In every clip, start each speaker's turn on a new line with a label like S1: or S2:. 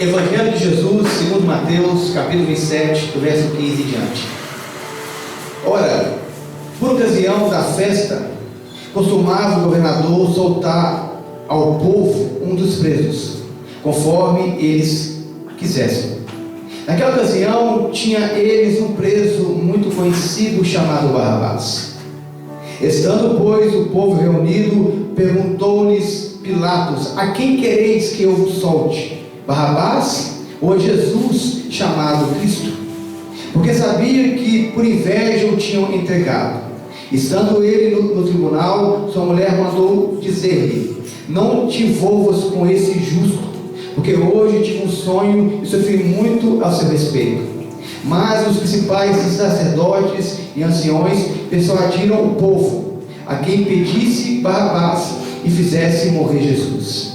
S1: Evangelho de Jesus, segundo Mateus, capítulo 27, do verso 15 em diante. Ora, por ocasião da festa, costumava o governador soltar ao povo um dos presos, conforme eles quisessem. Naquela ocasião, tinha eles um preso muito conhecido, chamado Barrabás. Estando, pois, o povo reunido, perguntou-lhes Pilatos: a quem quereis que eu vos solte? Barrabás ou Jesus, chamado Cristo? Porque sabia que por inveja o tinham entregado. Estando ele no tribunal, sua mulher mandou dizer-lhe: não te envolvas com esse justo, porque hoje tive um sonho e sofri muito a seu respeito. Mas os principais sacerdotes e anciões persuadiram o povo a quem pedisse Barrabás e fizesse morrer Jesus.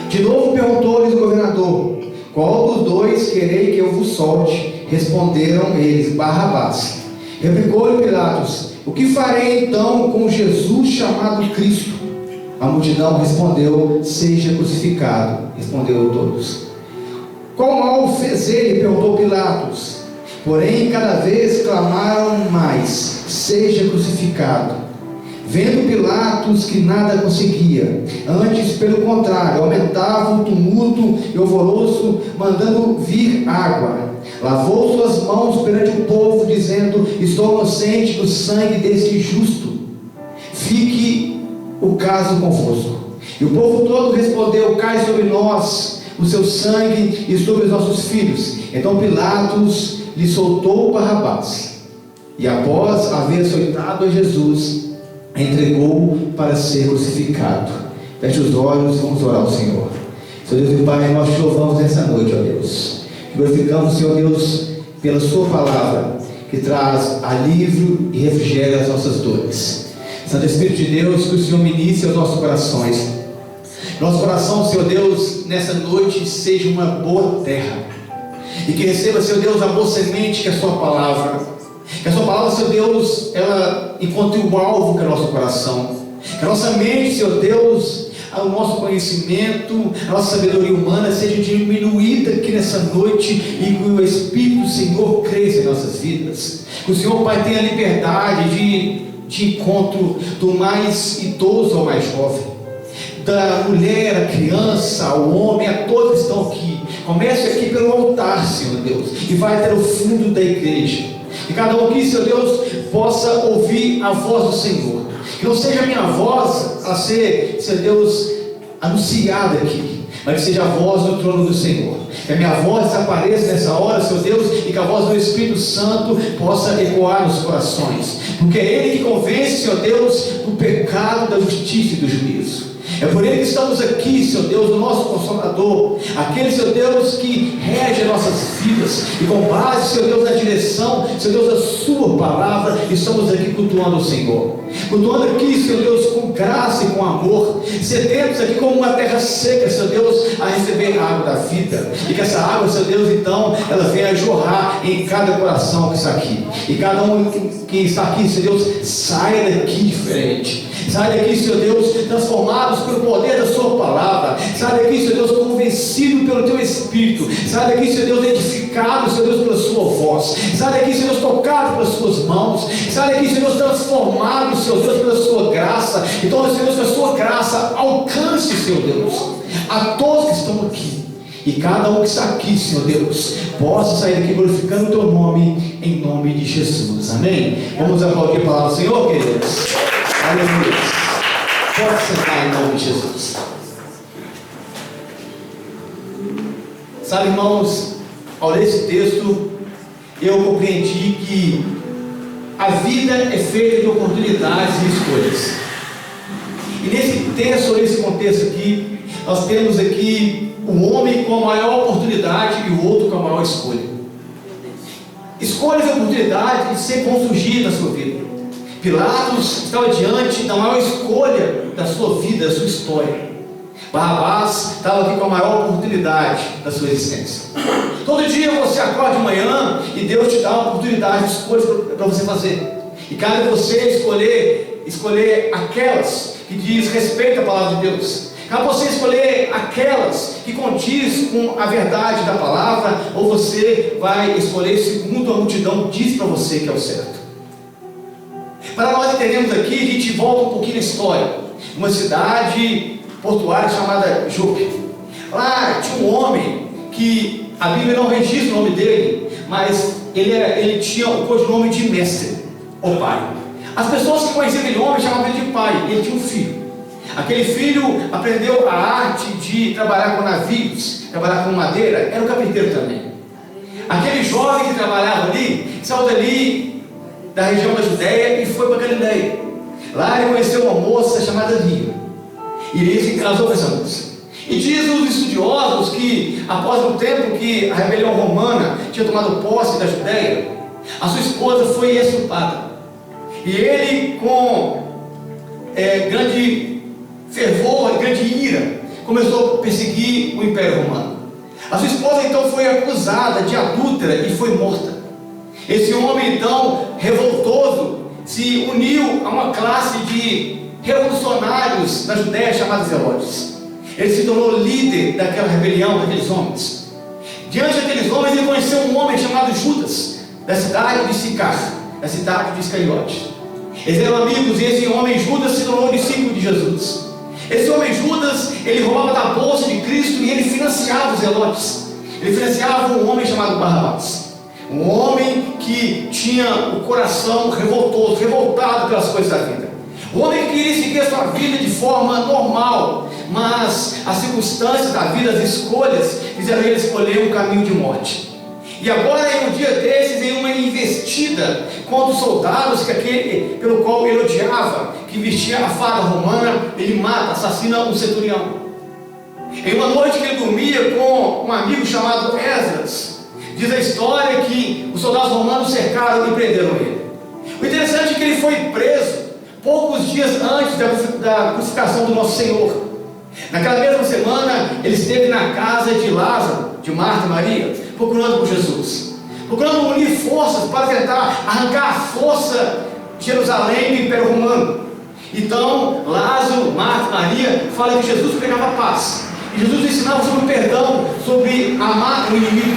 S1: De novo perguntou-lhes o governador: qual dos dois querei que eu vos solte? Responderam eles: Barrabás. Replicou-lhe Pilatos: o que farei então com Jesus chamado Cristo? A multidão respondeu: seja crucificado. Responderam todos. Qual mal fez ele? Perguntou Pilatos. Porém, cada vez clamaram mais: seja crucificado. Vendo Pilatos que nada conseguia, antes pelo contrário, aumentava o tumulto e o alvoroço, mandando vir água, lavou suas mãos perante o povo, dizendo: estou inocente do sangue deste justo, fique o caso convosco. E o povo todo respondeu: cai sobre nós o seu sangue e sobre os nossos filhos. Então Pilatos lhe soltou Barrabás, e após haver açoitado a Jesus, entregou para ser crucificado. Feche os olhos e vamos orar ao Senhor. Senhor Deus e Pai, nós te louvamos nessa noite, ó Deus. Glorificamos, Senhor Deus, pela sua palavra, que traz alívio e refrigério às nossas dores. Santo Espírito de Deus, que o Senhor ministre aos nossos corações. Nosso coração, Senhor Deus, nessa noite seja uma boa terra, e que receba, Senhor Deus, a boa semente que é a sua palavra. Que a sua palavra, Senhor Deus, ela encontre o alvo que é o nosso coração. Que a nossa mente, Senhor Deus, o nosso conhecimento, a nossa sabedoria humana seja diminuída aqui nessa noite, e que o Espírito do Senhor cresça em nossas vidas. Que o Senhor, Pai, tenha liberdade de encontro do mais idoso ao mais jovem, da mulher, a criança, ao homem, a todos que estão aqui. Comece aqui pelo altar, Senhor Deus, e vai até o fundo da igreja. Que cada um aqui, Senhor Deus, possa ouvir a voz do Senhor. Que não seja a minha voz a ser, Senhor Deus, anunciada aqui, mas que seja a voz do trono do Senhor. Que a minha voz desapareça nessa hora, Senhor Deus, e que a voz do Espírito Santo possa ecoar nos corações. Porque é Ele que convence, Senhor Deus, do pecado, da justiça e do juízo. É por Ele que estamos aqui, Senhor Deus, o nosso Consolador, aquele, Senhor Deus, que rege as nossas vidas, e com base, Senhor Deus, na direção, Senhor Deus, da sua palavra, estamos aqui cultuando o Senhor, cultuando aqui, Senhor Deus, com graça e com amor, sedentos aqui como uma terra seca, Senhor Deus, a receber a água da vida, e que essa água, Senhor Deus, então, ela venha jorrar em cada coração que está aqui, e cada um que está aqui, Senhor Deus, saia daqui diferente. Sai daqui, Senhor Deus, transformados pelo poder da sua palavra. Sai daqui, Senhor Deus, convencido pelo teu Espírito. Sai daqui, Senhor Deus, edificado, Senhor Deus, pela sua voz. Sai daqui, Senhor Deus, tocado pelas suas mãos. Sai daqui, Senhor Deus, transformado, Senhor Deus, pela sua graça. Então, Senhor Deus, que a sua graça alcance, Senhor Deus, a todos que estão aqui. E cada um que está aqui, Senhor Deus, possa sair daqui glorificando o teu nome, em nome de Jesus. Amém? Vamos aplaudir a palavra do Senhor, queridos. Aleluia. Pode sentar em nome de Jesus. Sabe, irmãos, ao ler esse texto, eu compreendi que a vida é feita de oportunidades e escolhas. E nesse texto, nesse contexto aqui, nós temos aqui o homem com a maior oportunidade e o outro com a maior escolha. Escolhas e oportunidades sempre vão surgir na sua vida. Pilatos estava diante da maior escolha da sua vida, da sua história. Barrabás estava aqui com a maior oportunidade da sua existência. Todo dia você acorda de manhã e Deus te dá uma oportunidade de escolhas para você fazer. E cabe você escolher aquelas que diz respeito à palavra de Deus, Cabe você escolher aquelas que condiz com a verdade da palavra, ou você vai escolher segundo a multidão diz para você que é o certo. Para nós entendermos aqui, a gente volta um pouquinho na história. Uma cidade portuária chamada Jope. Lá tinha um homem que a Bíblia não registra o nome dele, mas ele tinha o codinome de mestre, ou pai. As pessoas que conheciam aquele homem chamavam ele de pai. Ele tinha um filho. Aquele filho aprendeu a arte de trabalhar com navios, trabalhar com madeira, era um carpinteiro também. Aquele jovem que trabalhava ali, saiu dali da região da Judéia e foi para Galileia. Lá ele conheceu uma moça chamada Lia, e ele se casou com essa moça. E diz os estudiosos que após um tempo que a rebelião romana tinha tomado posse da Judéia, a sua esposa foi exculpada, e ele com grande fervor, grande ira, começou a perseguir o Império Romano. A sua esposa então foi acusada de adúltera e foi morta. Esse homem então revoltoso se uniu a uma classe de revolucionários da Judéia chamados Zelotes. Ele se tornou líder daquela rebelião, daqueles homens. Diante daqueles homens ele conheceu um homem chamado Judas, da cidade de Sicar, da cidade de Iscariote. Eles eram amigos, e esse homem Judas se tornou discípulo de Jesus. Esse homem Judas, ele roubava da bolsa de Cristo e ele financiava os zelotes. Ele financiava um homem chamado Barrabás, um homem que tinha o coração revoltoso, revoltado pelas coisas da vida, um homem que queria seguir a sua vida de forma normal, mas as circunstâncias da vida, as escolhas, fizeram ele escolher um caminho de morte. E agora, em um dia desses, em uma investida contra os soldados pelo qual ele odiava, que vestia a farda romana, ele mata, assassina um centurião. Em uma noite que ele dormia com um amigo chamado Esdras, diz a história que os soldados romanos cercaram e prenderam ele. O interessante é que ele foi preso poucos dias antes da crucificação do nosso Senhor. Naquela mesma semana, ele esteve na casa de Lázaro, de Marta e Maria, procurando por Jesus, procurando unir forças para tentar arrancar a força de Jerusalém do Império Romano. Então, Lázaro, Marta e Maria falam que Jesus pregava paz, e Jesus ensinava sobre o perdão, sobre amar o inimigo.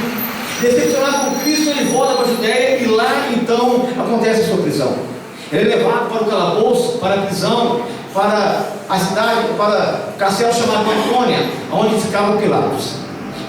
S1: Decepcionado com Cristo, ele volta para a Judéia, e lá então acontece a sua prisão. Ele é levado para o calabouço, para a prisão, para a cidade, para o castelo chamado Antônia, onde ficava Pilatos.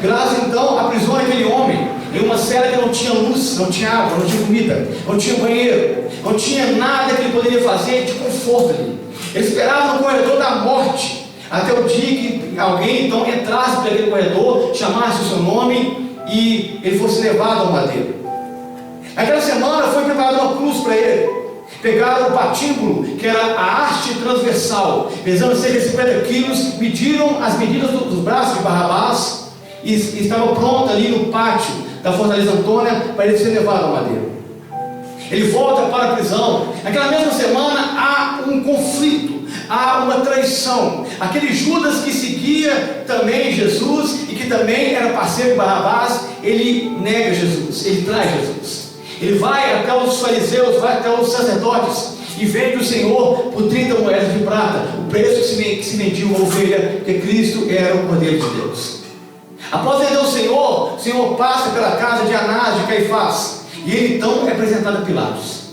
S1: Pilatos então aprisiona aquele homem em uma cela que não tinha luz, não tinha água, não tinha comida, não tinha banheiro, não tinha nada que ele poderia fazer de conforto ali. Ele esperava no corredor da morte, até o dia que alguém então entrasse por aquele corredor, chamasse o seu nome e ele fosse levado ao madeiro. Naquela semana foi preparada uma cruz para ele. Pegaram o patíbulo, que era a haste transversal, pesando cerca de 50 quilos, mediram as medidas dos braços de Barrabás e estava pronto ali no pátio da Fortaleza Antônia para ele ser levado ao madeiro. Ele volta para a prisão. Naquela mesma semana há um conflito, há uma traição. Aquele Judas que seguia também Jesus e que também era parceiro de Barrabás, ele nega Jesus, ele traz Jesus. Ele vai até os fariseus, vai até os sacerdotes e vende o Senhor por 30 moedas de prata, o preço que se vendia uma ovelha, porque Cristo era o Cordeiro de Deus. Após vender o Senhor passa pela casa de Anás, de Caifás, e ele então é apresentado a Pilatos.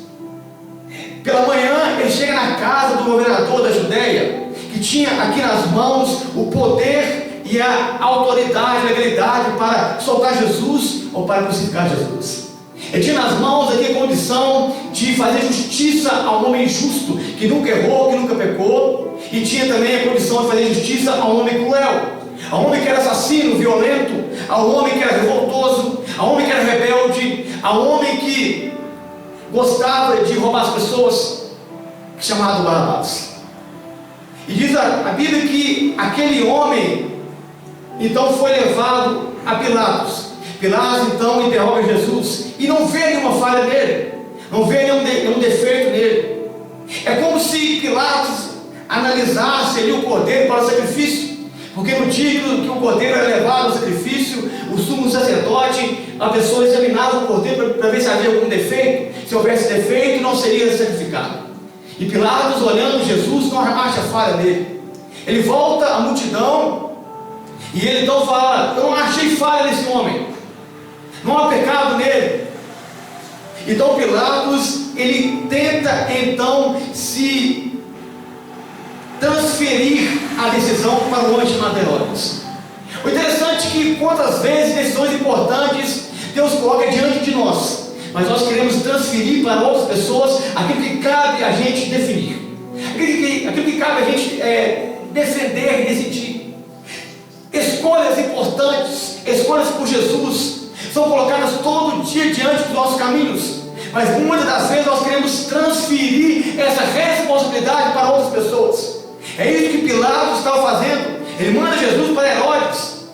S1: Pela manhã ele chega na casa do governador da Judéia, que tinha aqui nas mãos o poder e a autoridade, a legalidade para soltar Jesus ou para crucificar Jesus. Ele tinha nas mãos aqui a condição de fazer justiça ao homem justo, que nunca errou, que nunca pecou, e tinha também a condição de fazer justiça ao homem cruel, ao homem que era assassino, violento, ao homem que era revoltoso, ao homem que era rebelde, ao homem que gostava de roubar as pessoas, chamado Barrabás. E diz a Bíblia que aquele homem então foi levado a Pilatos. Pilatos então interroga Jesus e não vê nenhuma falha nele, não vê nenhum defeito nele. É como se Pilatos analisasse ali o cordeiro para o sacrifício, porque no dia que o cordeiro era levado ao sacrifício, o sumo sacerdote, a pessoa examinava o cordeiro para ver se havia algum defeito. Se houvesse defeito, não seria sacrificado. E Pilatos, olhando Jesus, não acha falha nele. Ele volta à multidão e ele então fala: eu não achei falha nesse homem, não há pecado nele. Então Pilatos, ele tenta então se transferir a decisão para o homem chamado Herodes. O interessante é que quantas vezes decisões importantes Deus coloca diante de nós, mas nós queremos transferir para outras pessoas aquilo que cabe a gente definir, aquilo que cabe a gente defender e decidir. Escolhas importantes, escolhas por Jesus, são colocadas todo dia diante dos nossos caminhos, mas muitas das vezes nós queremos transferir essa responsabilidade para outras pessoas. É isso que Pilatos estava fazendo. Ele manda Jesus para Herodes,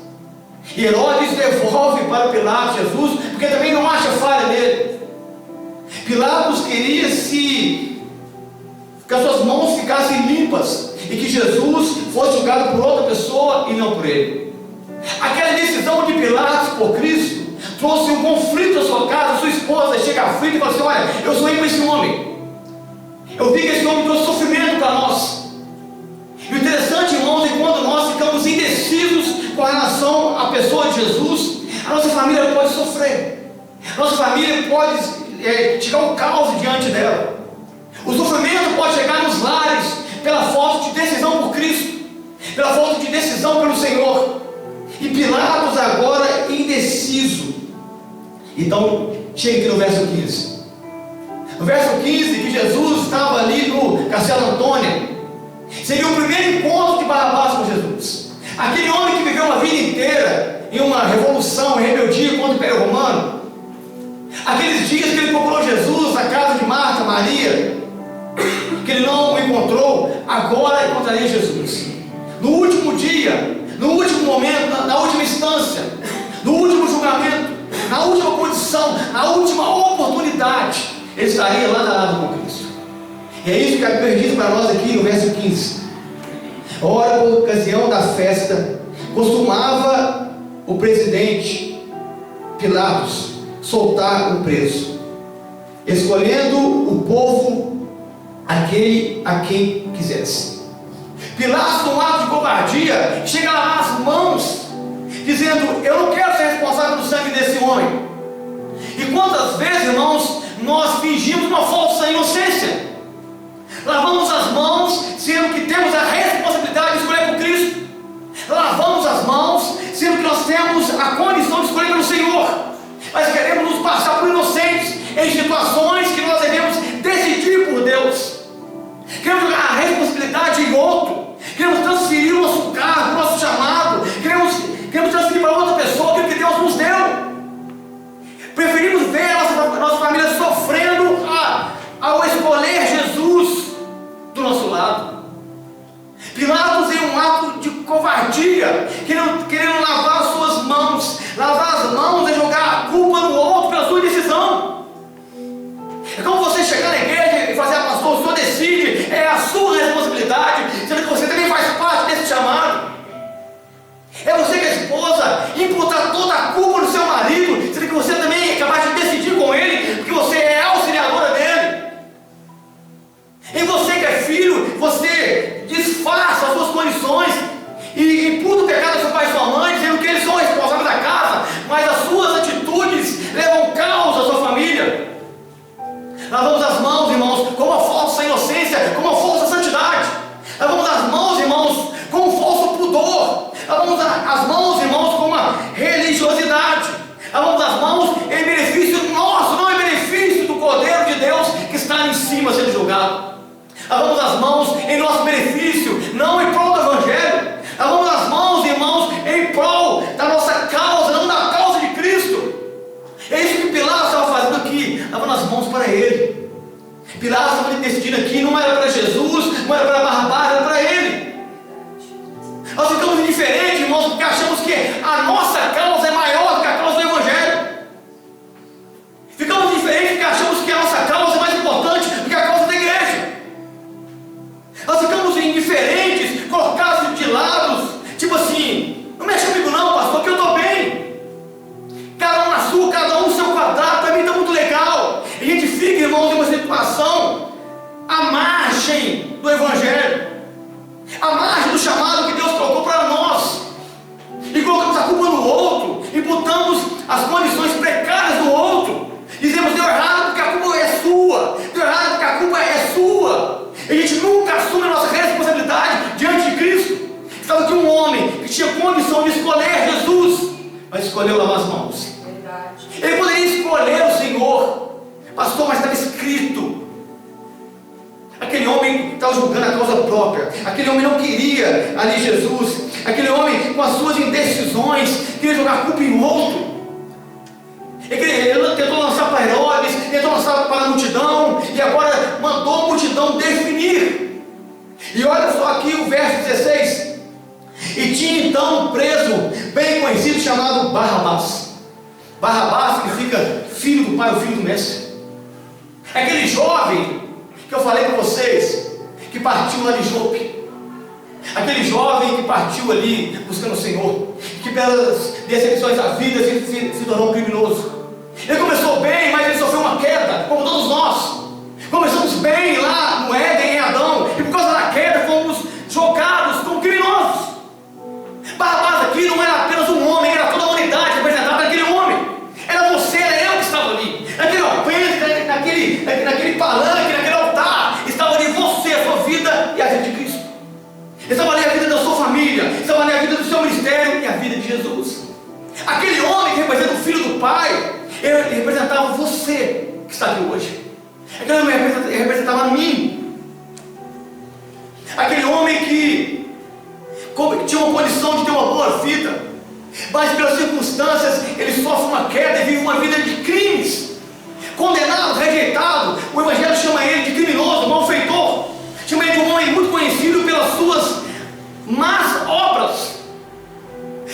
S1: e Herodes devolve para Pilatos Jesus, porque também não acha falha nele. Pilatos queria que as suas mãos ficassem limpas e que Jesus fosse julgado por outra pessoa e não por ele. Aquela decisão de Pilatos por Cristo trouxe um conflito à sua casa. Sua esposa chega aflita e fala assim: olha, eu sonhei com esse homem, eu vi que esse homem trouxe sofrimento para nós. E o interessante, irmãos, é quando nós ficamos indecisos com relação à pessoa de Jesus, a nossa família pode sofrer, a nossa família pode chegar um caos diante dela. O sofrimento pode chegar nos lares pela falta de decisão por Cristo, pela falta de decisão pelo Senhor. E Pilatos agora indeciso. Então chega aqui no verso 15. No verso 15, que Jesus estava ali no Castelo Antônio. Seria o primeiro encontro de Barrabás com Jesus. Aquele homem que viveu uma vida inteira em uma revolução, em rebeldia contra o Império Romano. Aqueles dias que ele procurou Jesus na casa de Marta, Maria, que ele não o encontrou, agora encontraria Jesus. No último dia, no último momento, na última instância, no último julgamento, na última condição, na última oportunidade, ele estaria lá na lado com Cristo. E é isso que a Bíblia diz para nós aqui no verso 15. Ora, por ocasião da festa, costumava o presidente Pilatos soltar o preso, escolhendo o povo aquele a quem quisesse. Pilatos, num ato de covardia, chega a lavar as mãos, dizendo: eu não quero ser responsável pelo sangue desse homem. E quantas vezes, irmãos, nós fingimos uma falsa inocência, lavamos as mãos, sendo que temos a responsabilidade de escolher por Cristo, lavamos as mãos, sendo que nós temos a condição de escolher pelo Senhor, mas queremos nos passar por inocentes em situações que nós devemos decidir por Deus. Queremos jogar a responsabilidade em outro, queremos transferir o nosso cargo, o nosso chamado, queremos transferir para outra pessoa aquilo que Deus nos deu. Preferimos ver a nossa família sofrendo ao escolher Jesus do nosso lado. Pilatos, em um ato de covardia, querendo lavar as suas mãos. Lavar as mãos é jogar a culpa no outro pela sua decisão. É como você chegar na igreja e fazer: pastor, o senhor decide, é a sua responsabilidade, sendo que você também faz parte desse chamado. É você que é esposa, imputar toda a culpa no seu marido, sendo que você também é capaz de decidir com ele, porque você é auxiliadora dele. Em você que é filho, você disfarça as suas condições e imputa o pecado ao seu pai e sua mãe, dizendo que eles são responsáveis da casa, mas as suas atitudes levam caos à sua família. Lavamos as mãos, irmãos, com uma falsa inocência, com uma falsa santidade. Lavamos as mãos, irmãos, com um falso pudor. Lavamos as mãos, irmãos, com uma religiosidade. Lavamos as mãos em benefício nosso, não em benefício do Cordeiro de Deus que está em cima sendo julgado. Lavamos as mãos em nosso benefício, não em prol do Evangelho. Lavamos as mãos, irmãos, em prol da nossa causa, não da causa de Cristo. É isso que Pilatos estava fazendo aqui, lavando as mãos para ele. Pilatos estava decidindo aqui, não era para Jesus, não era para Barrabás, era para ele. Nós ficamos indiferentes, irmãos, porque achamos que a nossa causa é maior do que a causa do Evangelho. Ficamos indiferentes porque achamos que a nossa causa é mais importante do que a causa da igreja. Nós ficamos indiferentes, colocados de lados, tipo assim: não mexe comigo não, pastor, que eu estou bem. Cada um na sua, cada um no seu quadrado, para mim está muito legal. E a gente fica, irmãos, em uma situação à margem do Evangelho, à margem do chamado
S2: as condições precárias do outro. Dizemos: deu errado porque a culpa é sua, deu errado porque a culpa é sua. E a gente nunca assume a nossa responsabilidade diante de Cristo. Estava aqui um homem que tinha condição de escolher Jesus, mas escolheu lavar as mãos.
S3: Verdade.
S2: Ele poderia escolher o Senhor, pastor, mas estava escrito. Aquele homem estava julgando a causa própria. Aquele homem não queria ali Jesus. Aquele homem, com as suas indecisões, queria jogar a culpa em outro. Ele tentou lançar para Herodes, tentou lançar para a multidão, e agora mandou a multidão definir. E olha só aqui o verso 16. E tinha então um preso bem conhecido chamado Barrabás. Barrabás significa filho do pai, o filho do mestre. Aquele jovem que eu falei para vocês, que partiu lá de Jope. Aquele jovem que partiu ali buscando o Senhor, que pelas decepções da vida se tornou um criminoso. Ele começou bem, mas ele sofreu uma queda, como todos nós. Começamos bem lá no Éden, em Adão, e por causa da queda fomos jogados como criminosos. Barrabás aqui não era apenas um homem, era toda a humanidade representada naquele homem. Era você, era eu que estava ali. Naquele alpendre, naquele palanque, naquele altar, estava ali você, a sua vida e a vida de Cristo. Estava ali a vida da sua família, estava ali a vida do seu ministério e a vida de Jesus. Aquele homem que representa o Filho do Pai, ele representava você que está aqui hoje. Aquele homem representava a mim. Aquele homem que tinha uma condição de ter uma boa vida, mas pelas circunstâncias ele sofre uma queda e vive uma vida de crimes. Condenado, rejeitado, o Evangelho chama ele de criminoso, malfeitor. Chama ele de um homem muito conhecido pelas suas más obras.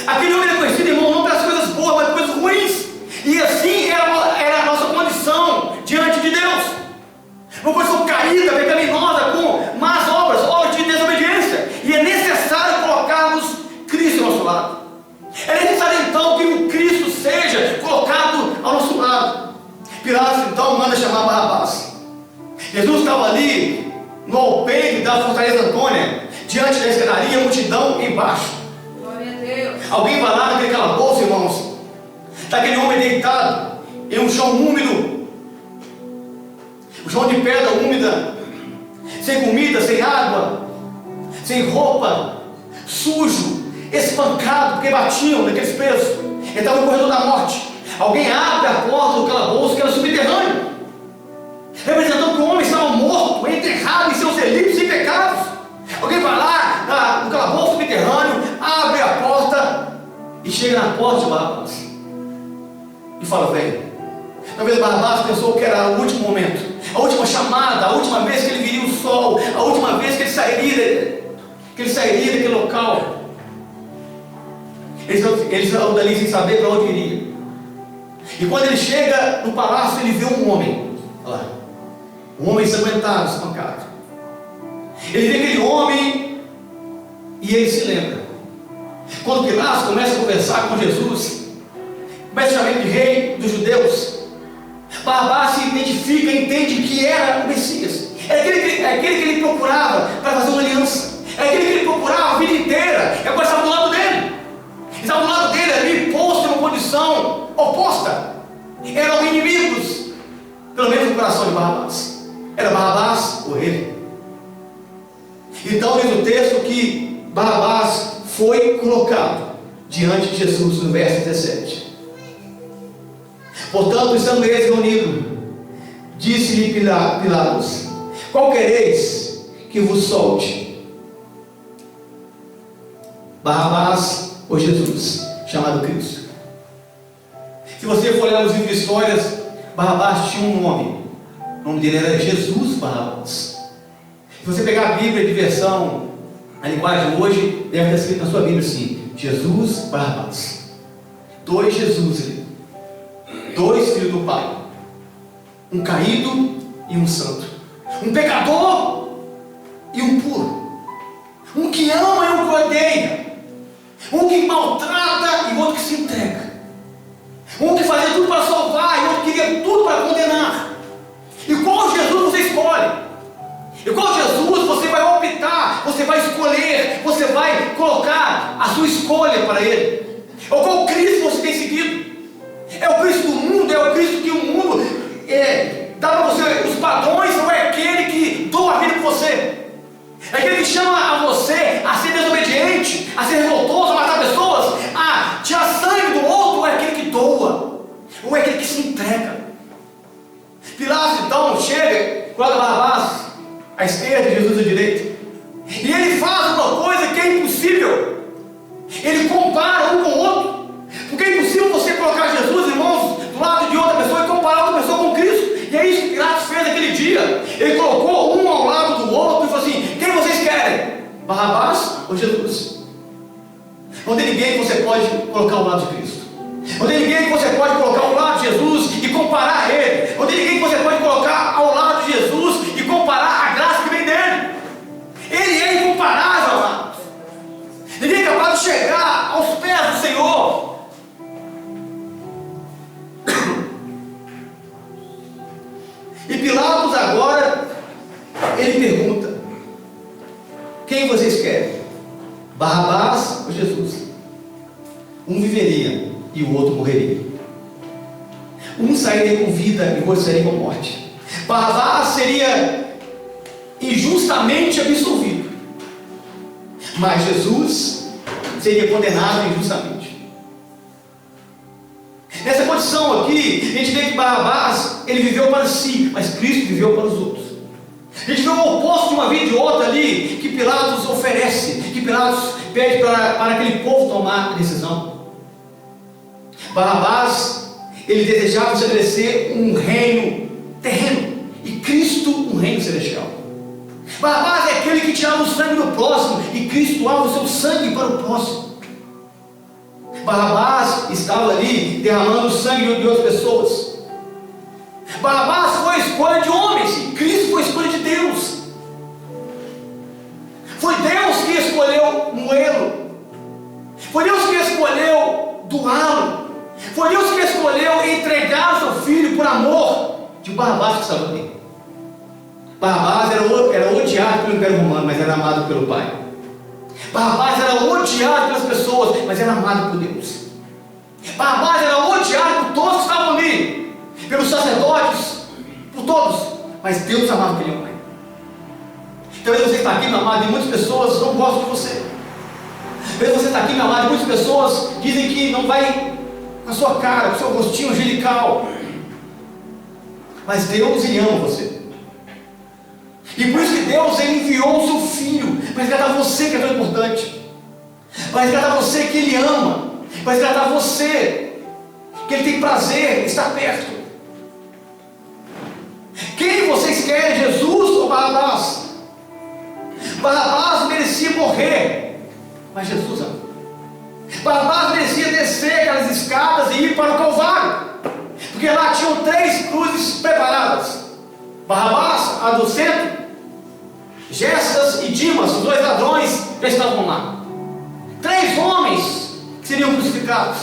S2: Aquele homem é conhecido, irmão, não pelas coisas boas, mas pelas coisas ruins. E assim era a nossa condição diante de Deus. Uma condição caída, pecaminosa, com más obras, obras de desobediência. E é necessário colocarmos Cristo ao nosso lado. É necessário então que o Cristo seja colocado ao nosso lado. Pilatos então manda chamar Barrabás. Jesus estava ali no alpendre da fortaleza Antônia, diante da escadaria, a multidão embaixo.
S3: Glória a Deus.
S2: Alguém vai lá naquele calabouço, irmãos, está aquele homem deitado em um chão úmido, um chão de pedra úmida, sem comida, sem água, sem roupa, sujo, espancado, porque batiam naqueles presos. Ele estava no corredor da morte. Alguém abre a porta do calabouço, que era subterrâneo, representando que o homem estava morto, enterrado em seus delitos e pecados. Alguém vai lá no calabouço subterrâneo, abre a porta e chega na porta de Barrabás e fala: vem. Talvez Barrabás pensou que era o último momento, a última chamada, a última vez que ele viria o sol, a última vez que ele sairia daquele local. Eles saíram dali sem saber para onde iria. E quando ele chega no palácio, ele vê um homem, olha lá, um homem ensanguentado, espancado. Ele vê aquele homem e ele se lembra. Quando Pilatos começa a conversar com Jesus, começa a chamar ele de rei dos judeus, Barrabás se identifica e entende que era o Messias. É aquele que ele procurava para fazer uma aliança. É aquele que ele procurava a vida inteira. E agora estava do lado dele. Estava do lado dele ali, posto em uma condição oposta. Eram inimigos, pelo menos no coração de Barrabás. Era Barrabás ou ele. Então diz o texto que Barrabás foi colocado diante de Jesus no verso 17. Portanto, estando eles reunidos, disse-lhe Pilatos: qual quereis que vos solte? Barrabás ou Jesus, chamado Cristo? Se você for olhar nos livros de histórias, Barrabás tinha um nome. O nome dele era Jesus Barrabás. Se você pegar a Bíblia de versão, a linguagem hoje, deve estar escrito na sua Bíblia assim: Jesus Barrabás. Dois Jesus ali. Dois filhos do Pai. Um caído e um santo. Um pecador e um puro. Um que ama e um que odeia. Um que maltrata e outro que se entrega. Um que fazia tudo para salvar e outro que queria tudo para condenar. E qual Jesus você escolhe? E qual Jesus você vai optar, você vai escolher, você vai colocar a sua escolha para Ele? Ou qual Cristo você tem seguido? coloca Barrabás à esquerda e Jesus à direita. E ele faz uma coisa que é impossível. Ele compara um com o outro. Porque é impossível você colocar Jesus, irmãos, do lado de outra pessoa e comparar outra pessoa com Cristo. E é isso que Pilatos fez naquele dia. Ele colocou um ao lado do outro e falou assim: quem vocês querem? Barrabás ou Jesus? Não tem ninguém que você pode colocar ao lado de Cristo. Não tem ninguém que você pode colocar ao lado de Jesus e comparar a Ele. Não tem ninguém que você pode colocar ao lado de Jesus e comparar a graça que vem dele. Ele é incomparável, amados. Ninguém é capaz de chegar aos pés do Senhor. E Pilatos agora, ele pergunta: quem vocês querem? Barrabás ou Jesus? Um viveria e o outro morreria. Um sairia com vida e o outro sairia com morte. Barrabás seria injustamente absolvido, mas Jesus seria condenado injustamente. Nessa condição aqui, a gente vê que Barrabás, ele viveu para si, mas Cristo viveu para os outros. A gente vê o oposto de uma vida e de outra ali, que Pilatos oferece, que Pilatos pede para aquele povo tomar a decisão. Barrabás, ele desejava estabelecer um reino terreno, e Cristo um reino celestial. Barrabás é aquele que tirava o sangue do próximo, e Cristo doava o seu sangue para o próximo. Barrabás estava ali derramando o sangue de outras pessoas. Barrabás foi a escolha de homens, e Cristo foi a escolha de Deus. Foi Deus que escolheu moê-lo. Foi Deus que escolheu doá-lo. Foi Deus que escolheu entregar o seu filho por amor de Barrabás que estava ali. Barrabás era odiado pelo Império Romano, mas era amado pelo Pai. Barrabás era odiado pelas pessoas, mas era amado por Deus. Barrabás era odiado por todos que estavam ali, pelos sacerdotes, por todos, mas Deus amava aquele homem. Talvez você está aqui, meu amado, e muitas pessoas não gostam de você. Talvez você está aqui, meu amado, e muitas pessoas dizem que não vai na sua cara, com o seu rostinho angelical. Mas Deus, Ele ama você. E por isso que Deus, Ele enviou o seu Filho para resgatar você, que é tão importante, para resgatar você que Ele ama, para resgatar você que Ele tem prazer em estar perto. Quem vocês querem, Jesus ou Barrabás? Barrabás merecia morrer, mas Jesus ama. Barrabás merecia descer aquelas escadas e ir para o Calvário, porque lá tinham 3 cruzes preparadas. Barrabás, a do centro, Gessas e Dimas, os 2 ladrões, já estavam lá. 3 homens que seriam crucificados.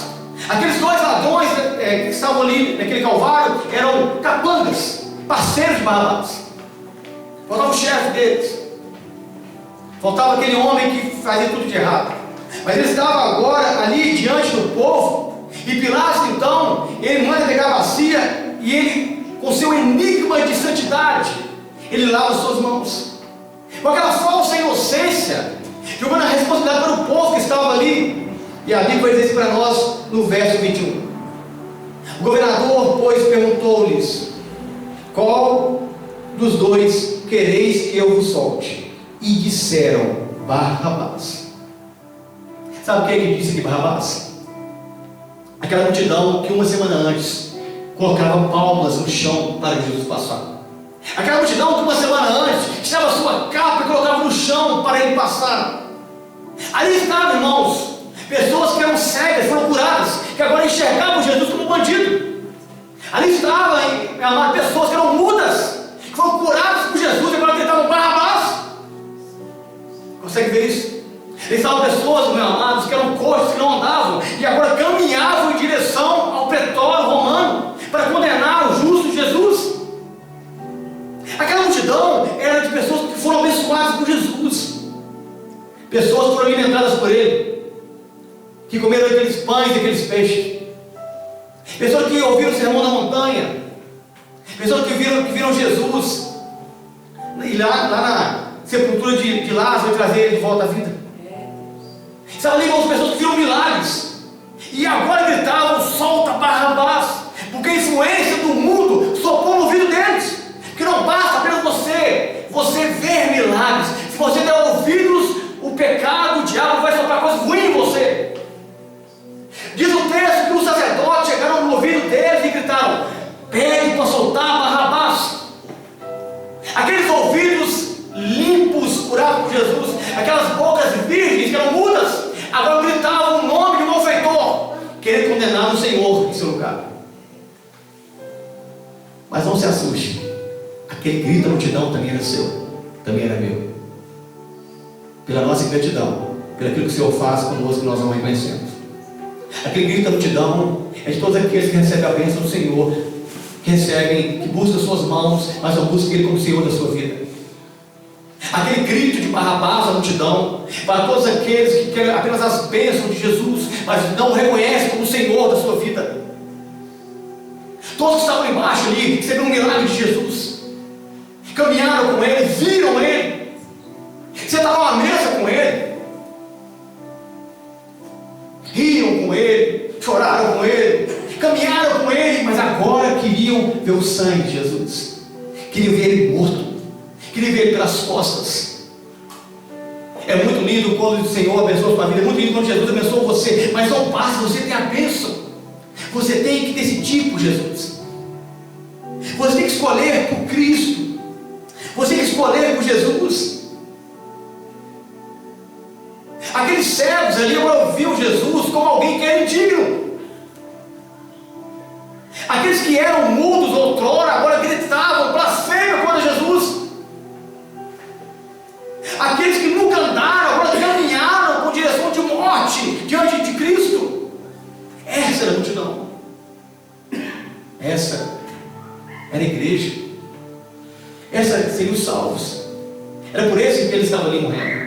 S2: Aqueles 2 ladrões que estavam ali naquele Calvário eram capangas, parceiros de Barrabás. Faltava o chefe deles. Faltava aquele homem que fazia tudo de errado. Mas ele estava agora ali diante do povo. E Pilatos então, ele manda pegar a bacia, e ele, com seu enigma de santidade, ele lava as suas mãos, com aquela falsa inocência, jogando a responsabilidade para o povo que estava ali. E a Bíblia diz para nós no verso 21. O governador, pois, perguntou-lhes: qual dos 2 quereis que eu vos solte? E disseram: Barrabás. Sabe o que ele disse de Barrabás? Aquela multidão que uma semana antes colocava palmas no chão para Jesus passar. Aquela multidão que uma semana antes tirava sua capa e colocava no chão para ele passar. Ali estavam, irmãos, pessoas que eram cegas, foram curadas, que agora enxergavam Jesus como bandido. Ali estavam, pessoas que eram mudas, que foram curadas por Jesus e agora tentavam Barrabás. Consegue ver isso? Eles estavam pessoas, meus amados, que eram coxos, que não andavam, e agora caminhavam em direção ao pretório romano para condenar o justo Jesus. Aquela multidão era de pessoas que foram abençoadas por Jesus, pessoas que foram alimentadas por Ele, que comeram aqueles pães e aqueles peixes, pessoas que ouviram o sermão da montanha, pessoas que viram Jesus, e lá na sepultura de Lázaro, e trazer ele de volta à vida. Sabe, ali, irmãos, pessoas que viram milagres, e agora gritavam: solta Barrabás, porque a influência do mundo sopou no ouvido deles, que não basta apenas uma você ver milagres, se você der ouvidos, o pecado, o diabo vai soprar coisas ruins em você. Diz o texto que os sacerdotes chegaram no ouvido deles e gritaram: pede para soltar Barrabás. Aqueles ouvidos limpos, curados por Jesus, aquelas bocas virgens que eram mudas, agora gritavam o nome de um malfeitor, querendo condenar o Senhor em seu lugar. Mas não se assuste, aquele grito da multidão também era seu, também era meu. Pela nossa ingratidão, pelo aquilo que o Senhor faz conosco, nós não reconhecemos. Aquele grito da multidão é de todos aqueles que recebem a bênção do Senhor, que recebem, que buscam suas mãos, mas não buscam Ele como Senhor da sua vida. Aquele grito de Barrabás da multidão, para todos aqueles que querem apenas as bênçãos de Jesus, mas não o reconhecem como Senhor da sua vida. Todos que estavam embaixo ali, receberam um milagre de Jesus, caminharam com Ele, viram Ele, sentaram à mesa com Ele, riam com Ele, choraram com Ele, caminharam com Ele, mas agora queriam ver o sangue de Jesus, queriam ver Ele morto, queriam ver Ele pelas costas. É muito lindo quando o Senhor abençoa a sua vida, é muito lindo quando Jesus abençoa você, mas não basta você ter a bênção, você tem que decidir por Jesus, você tem que escolher por Cristo, você tem que escolher por Jesus. Aqueles cegos ali ouviam Jesus como alguém que era indigno. Aqueles que eram mudos outrora, agora gritavam blasfêmia contra Jesus. Aqueles que nunca andaram, agora caminharam com direção de morte diante de Cristo. Essa era a multidão. Essa era a igreja. Essa seriam os salvos. Era por isso que ele estava ali morrendo.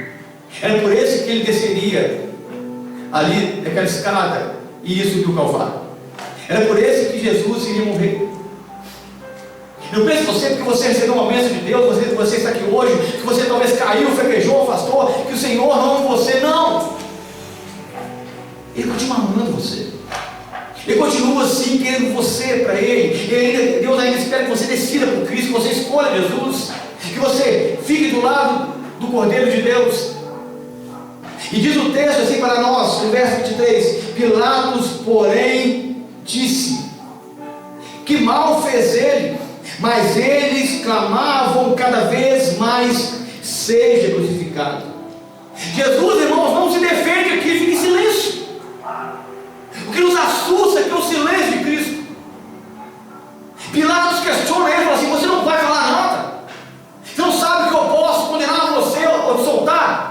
S2: Era por isso que ele desceria ali daquela escada e ia subir o Calvário. Era por isso que Jesus iria morrer. Não pense você, porque você recebeu uma bênção de Deus, você está aqui hoje, que você talvez caiu, fraquejou, afastou, que o Senhor não ama você. Não! Ele continua amando você. Ele continua assim, querendo você para Ele. Deus ainda espera que você decida por Cristo, que você escolha Jesus, que você fique do lado do Cordeiro de Deus. E diz o texto assim para nós, no verso 23: Pilatos, porém, disse: que mal fez ele? Mas eles clamavam cada vez mais: seja crucificado. Jesus, irmãos, não se defende aqui, fica em silêncio. O que nos assusta é que é o silêncio de Cristo. Pilatos questiona ele, fala assim: você não vai falar nada? Você não sabe que eu posso condenar você ou te soltar?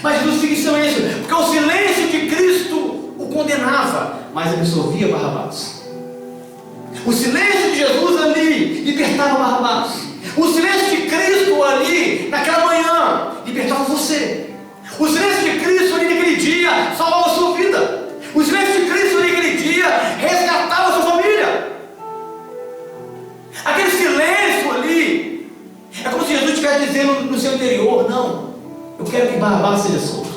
S2: Mas Jesus fica em silêncio, porque o silêncio de Cristo o condenava, mas absolvia Barrabás. O silêncio de Jesus ali libertava Barrabás. O silêncio de Cristo ali, naquela manhã, libertava você. O silêncio de Cristo ali naquele dia salvava a sua vida. O silêncio de Cristo ali naquele dia resgatava a sua família. Aquele silêncio ali é como se Jesus estivesse dizendo no seu interior: não, eu quero que Barrabás seja solto,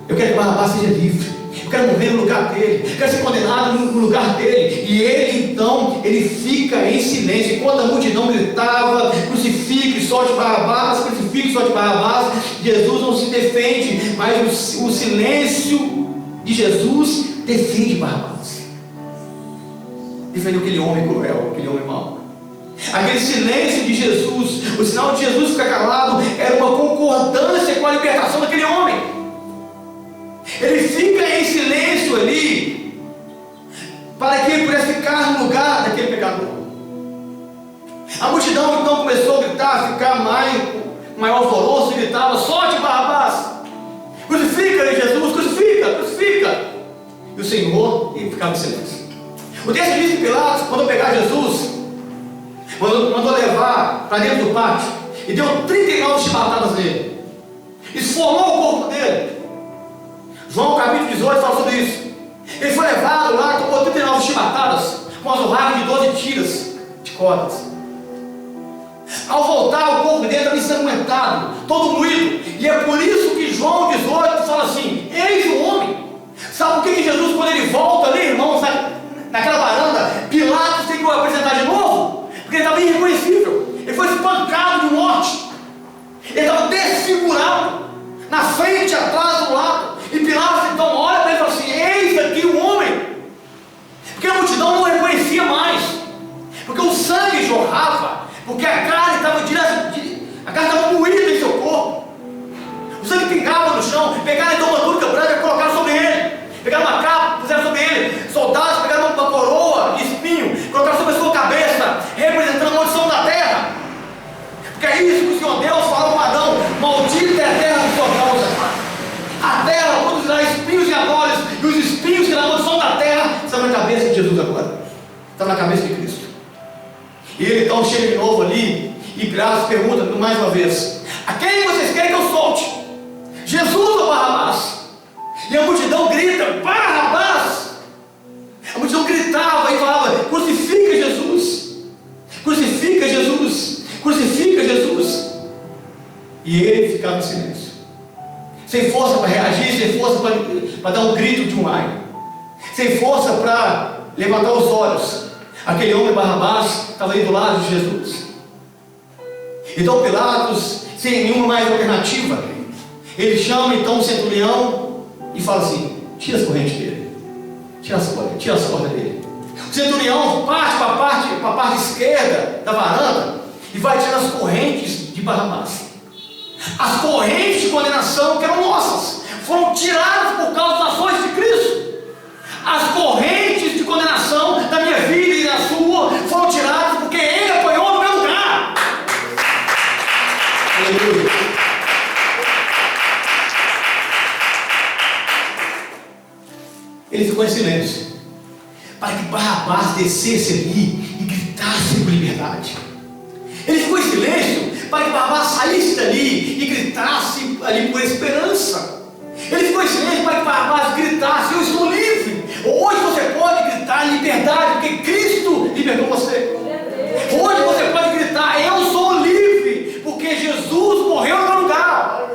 S2: eu quero que Barrabás seja livre, eu quero morrer no lugar dele, eu quero ser condenado no lugar dele. E ele então, ele fica em silêncio, enquanto a multidão gritava: crucifique, solte Barrabás, crucifique, solte Barrabás. Jesus não se defende, mas o silêncio de Jesus defende Barrabás, defendeu aquele homem cruel, aquele homem mau. Aquele silêncio de Jesus, o sinal de Jesus ficar calado, era uma concordância com a libertação daquele homem. Ele fica em silêncio ali, para que ele pudesse ficar no lugar daquele pecador. A multidão então começou a gritar, ficar maior alvoroço, e gritava: solte Barrabás, crucifica Jesus, crucifica, crucifica. E o Senhor, ele ficava em silêncio. O texto diz que Pilatos mandou pegar Jesus, mandou levar para dentro do pátio e deu 39 chibatadas nele, esfolou o corpo dele. João capítulo 18 fala sobre isso. Ele foi levado lá, tomou 39 chibatadas com as urracas de 12 tiras de cordas. Ao voltar, o corpo dele estava ensanguentado, todo moído. E é por isso que João 18 fala assim: eis o homem. Sabe por que Jesus, quando ele volta ali, irmãos, naquela varanda, Pilatos tem que o apresentar de novo? Porque ele estava irreconhecível. Ele foi espancado de morte. na frente, atrás, do lado. E Pilatos então olha para ele e fala assim: eis aqui o homem. Porque a multidão não reconhecia mais, porque o sangue jorrava, porque a carne estava moída em seu corpo, o sangue pingava no chão. Pegaram então uma túnica branca e colocaram sobre ele, pegaram uma capa, puseram sobre ele. Soldados pegaram uma coroa de espinho, colocaram sobre a sua cabeça, representando a maldição da terra. Porque é isso que o Senhor Deus falou com Adão: maldita é a terra por sua causa. A terra produzirá espinhos e abrolhos, e os espinhos que na maldição da terra estão na cabeça de Jesus agora, estão na cabeça de Cristo. E ele então chega de novo ali, e Pilatos pergunta mais uma vez: a quem vocês querem que eu solte? Jesus ou Barrabás? E a multidão grita: Barrabás! A multidão gritava e falava: crucifica Jesus! Crucifica Jesus! Crucifica Jesus! E ele ficava em silêncio, sem força para reagir, sem força para dar um grito de um ai, sem força para levantar os olhos. Aquele homem Barrabás estava ali do lado de Jesus. Então Pilatos, sem nenhuma mais alternativa, ele chama então o centurião e fala assim: tira as correntes dele, tira as cordas dele. O centurião parte para a parte esquerda da varanda e vai tirar as correntes de Barrabás. As correntes de condenação que eram nossas foram tiradas por causa das ações de Cristo. As correntes de condenação da minha vida e da sua foram tiradas porque Ele apoiou no meu lugar. Aleluia. Ele ficou em silêncio para que Barrabás descesse ali e gritasse por liberdade. Ele ficou em silêncio para que Barrabás saísse dali e gritasse ali por esperança. Ele ficou em silêncio para que Barrabás gritasse: eu estou livre. Hoje você pode gritar liberdade, porque Cristo libertou você. Hoje você pode gritar: eu sou livre, porque Jesus morreu no meu lugar.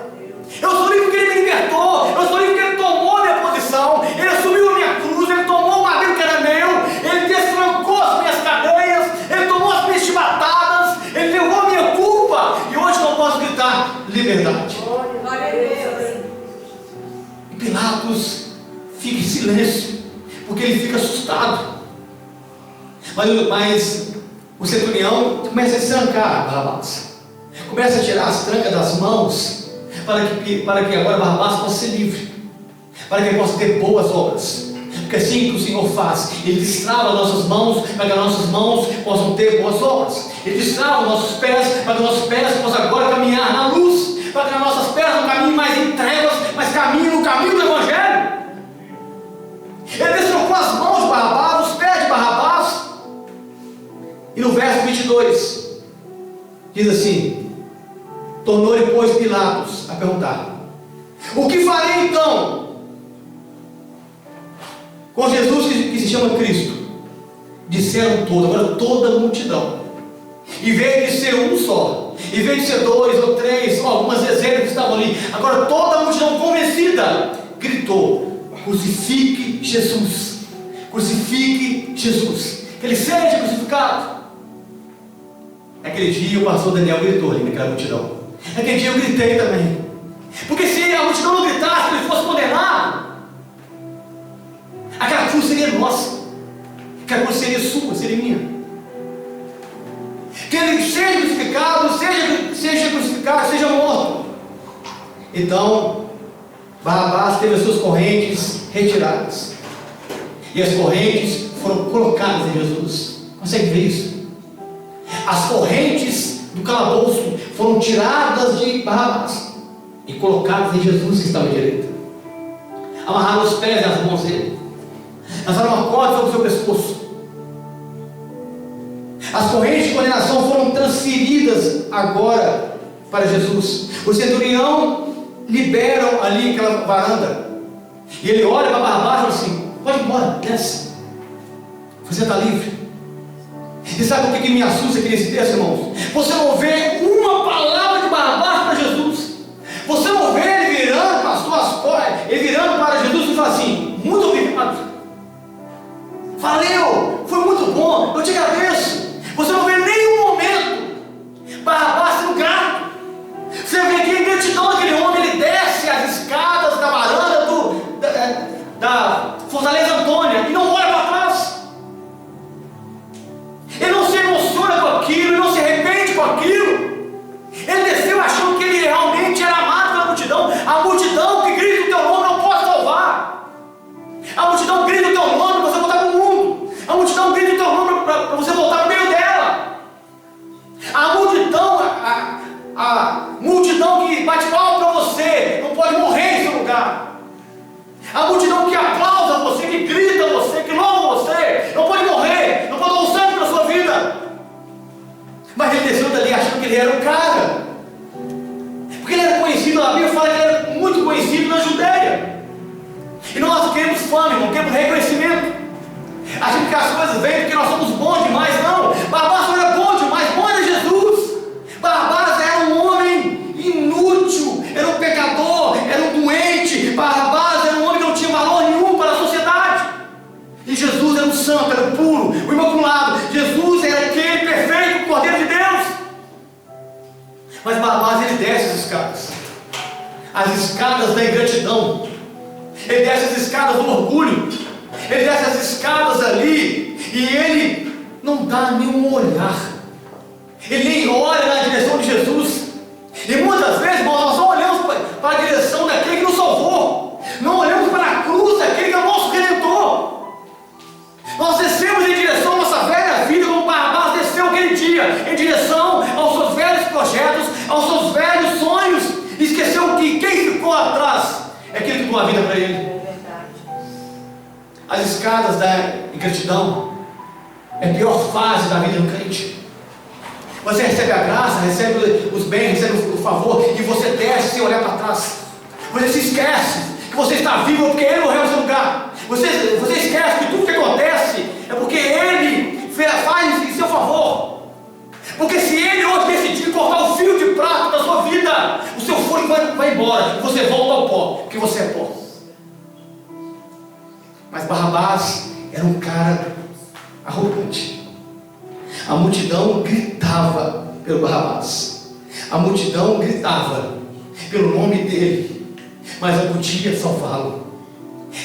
S2: Eu sou livre porque Ele me libertou. Eu sou livre porque Ele tomou a minha posição. Ele assumiu a minha cruz. Ele tomou o madeiro que era meu. Ele destrancou as minhas cadeias. Ele tomou as minhas chibatadas. Ele levou a minha culpa. E hoje não posso gritar liberdade.
S3: Glória a Deus.
S2: E Pilatos fica em silêncio, porque ele fica assustado. Mas o centurião começa a destrancar Barrabás, começa a tirar as trancas das mãos, para que agora Barrabás possa ser livre, para que ele possa ter boas obras. Porque assim que o Senhor faz, Ele destrava nossas mãos, para que as nossas mãos possam ter boas obras. Ele destrava nossos pés, para que nossos pés possam agora caminhar na luz, para que as nossas pernas não caminhem mais em trevas, mas caminhem no caminho do Evangelho. Ele destrocou as mãos de Barrabás, os pés de Barrabás. E no verso 22 diz assim: tornou-lhe, pois, Pilatos a perguntar: o que farei então com Jesus que se chama Cristo? Disseram todos, agora toda a multidão, em vez de ser um só, em vez de ser dois ou três, ou algumas dezenas que estavam ali, agora toda a multidão convencida gritou: crucifique Jesus, crucifique Jesus, que Ele seja crucificado. Naquele dia o pastor Daniel gritou ali naquela multidão. Naquele dia eu gritei também, porque se a multidão não gritasse que Ele fosse condenado, aquela cruz seria nossa, aquela cruz seria sua, seria minha. Que Ele seja crucificado, seja crucificado, seja morto. Então Barrabás teve as suas correntes retiradas, e as correntes foram colocadas em Jesus. Consegue ver isso? As correntes do calabouço foram tiradas de Barrabás e colocadas em Jesus, que estava à direita. Amarraram os pés e as mãos dele, lançaram uma corda sobre o seu pescoço. As correntes de condenação foram transferidas agora para Jesus. O centurião liberam ali aquela varanda, e ele olha para Barrabás e fala assim: pode ir embora, desce, você está livre. E sabe o que me assusta aqui nesse texto, irmãos? Você não vê uma palavra de Barrabás para Jesus. Você não vê ele virando para as suas costas, ele virando para Jesus e fala assim: muito obrigado, valeu, foi muito bom, eu te agradeço. Você não vê em nenhum momento Barrabás sendo grato. Você vê aqui a gratidão daquele homem. Ele desce achando que as coisas vêm porque nós somos bons demais. Não, Barrabás não era bom demais, bom era Jesus. Barrabás era um homem inútil, era um pecador, era um doente. Barrabás era um homem que não tinha valor nenhum para a sociedade. E Jesus era o santo, era o puro, o imaculado. Jesus era aquele perfeito, o Cordeiro de Deus. Mas Barrabás, ele desce as escadas da ingratidão, ele desce as escadas do orgulho, ele desce as escadas ali, e ele não dá nenhum olhar, ele nem olha na direção de Jesus. E muitas vezes, irmãos, nós não olhamos para a direção daquele que nos salvou, não olhamos para a cruz daquele que é o nosso Redentor. Nós descemos em direção à nossa velha vida, como Barrabás desceu aquele dia, em direção aos seus velhos projetos, aos seus velhos sonhos, e esqueceu que quem ficou atrás é aquele que deu a vida para ele. As escadas da ingratidão é a pior fase da vida do crente. Você recebe a graça, recebe os bens, recebe o favor, e você desce sem olhar para trás. Você se esquece que você está vivo porque Ele morreu no seu lugar. Você esquece que tudo que acontece é porque Ele faz em seu favor. Porque se Ele hoje decidir cortar o fio de prata da sua vida, o seu fôlego vai embora e você volta ao pó, porque você é pó. Mas Barrabás era um cara arrogante. A multidão gritava pelo Barrabás, a multidão gritava pelo nome dele, mas não podia salvá-lo.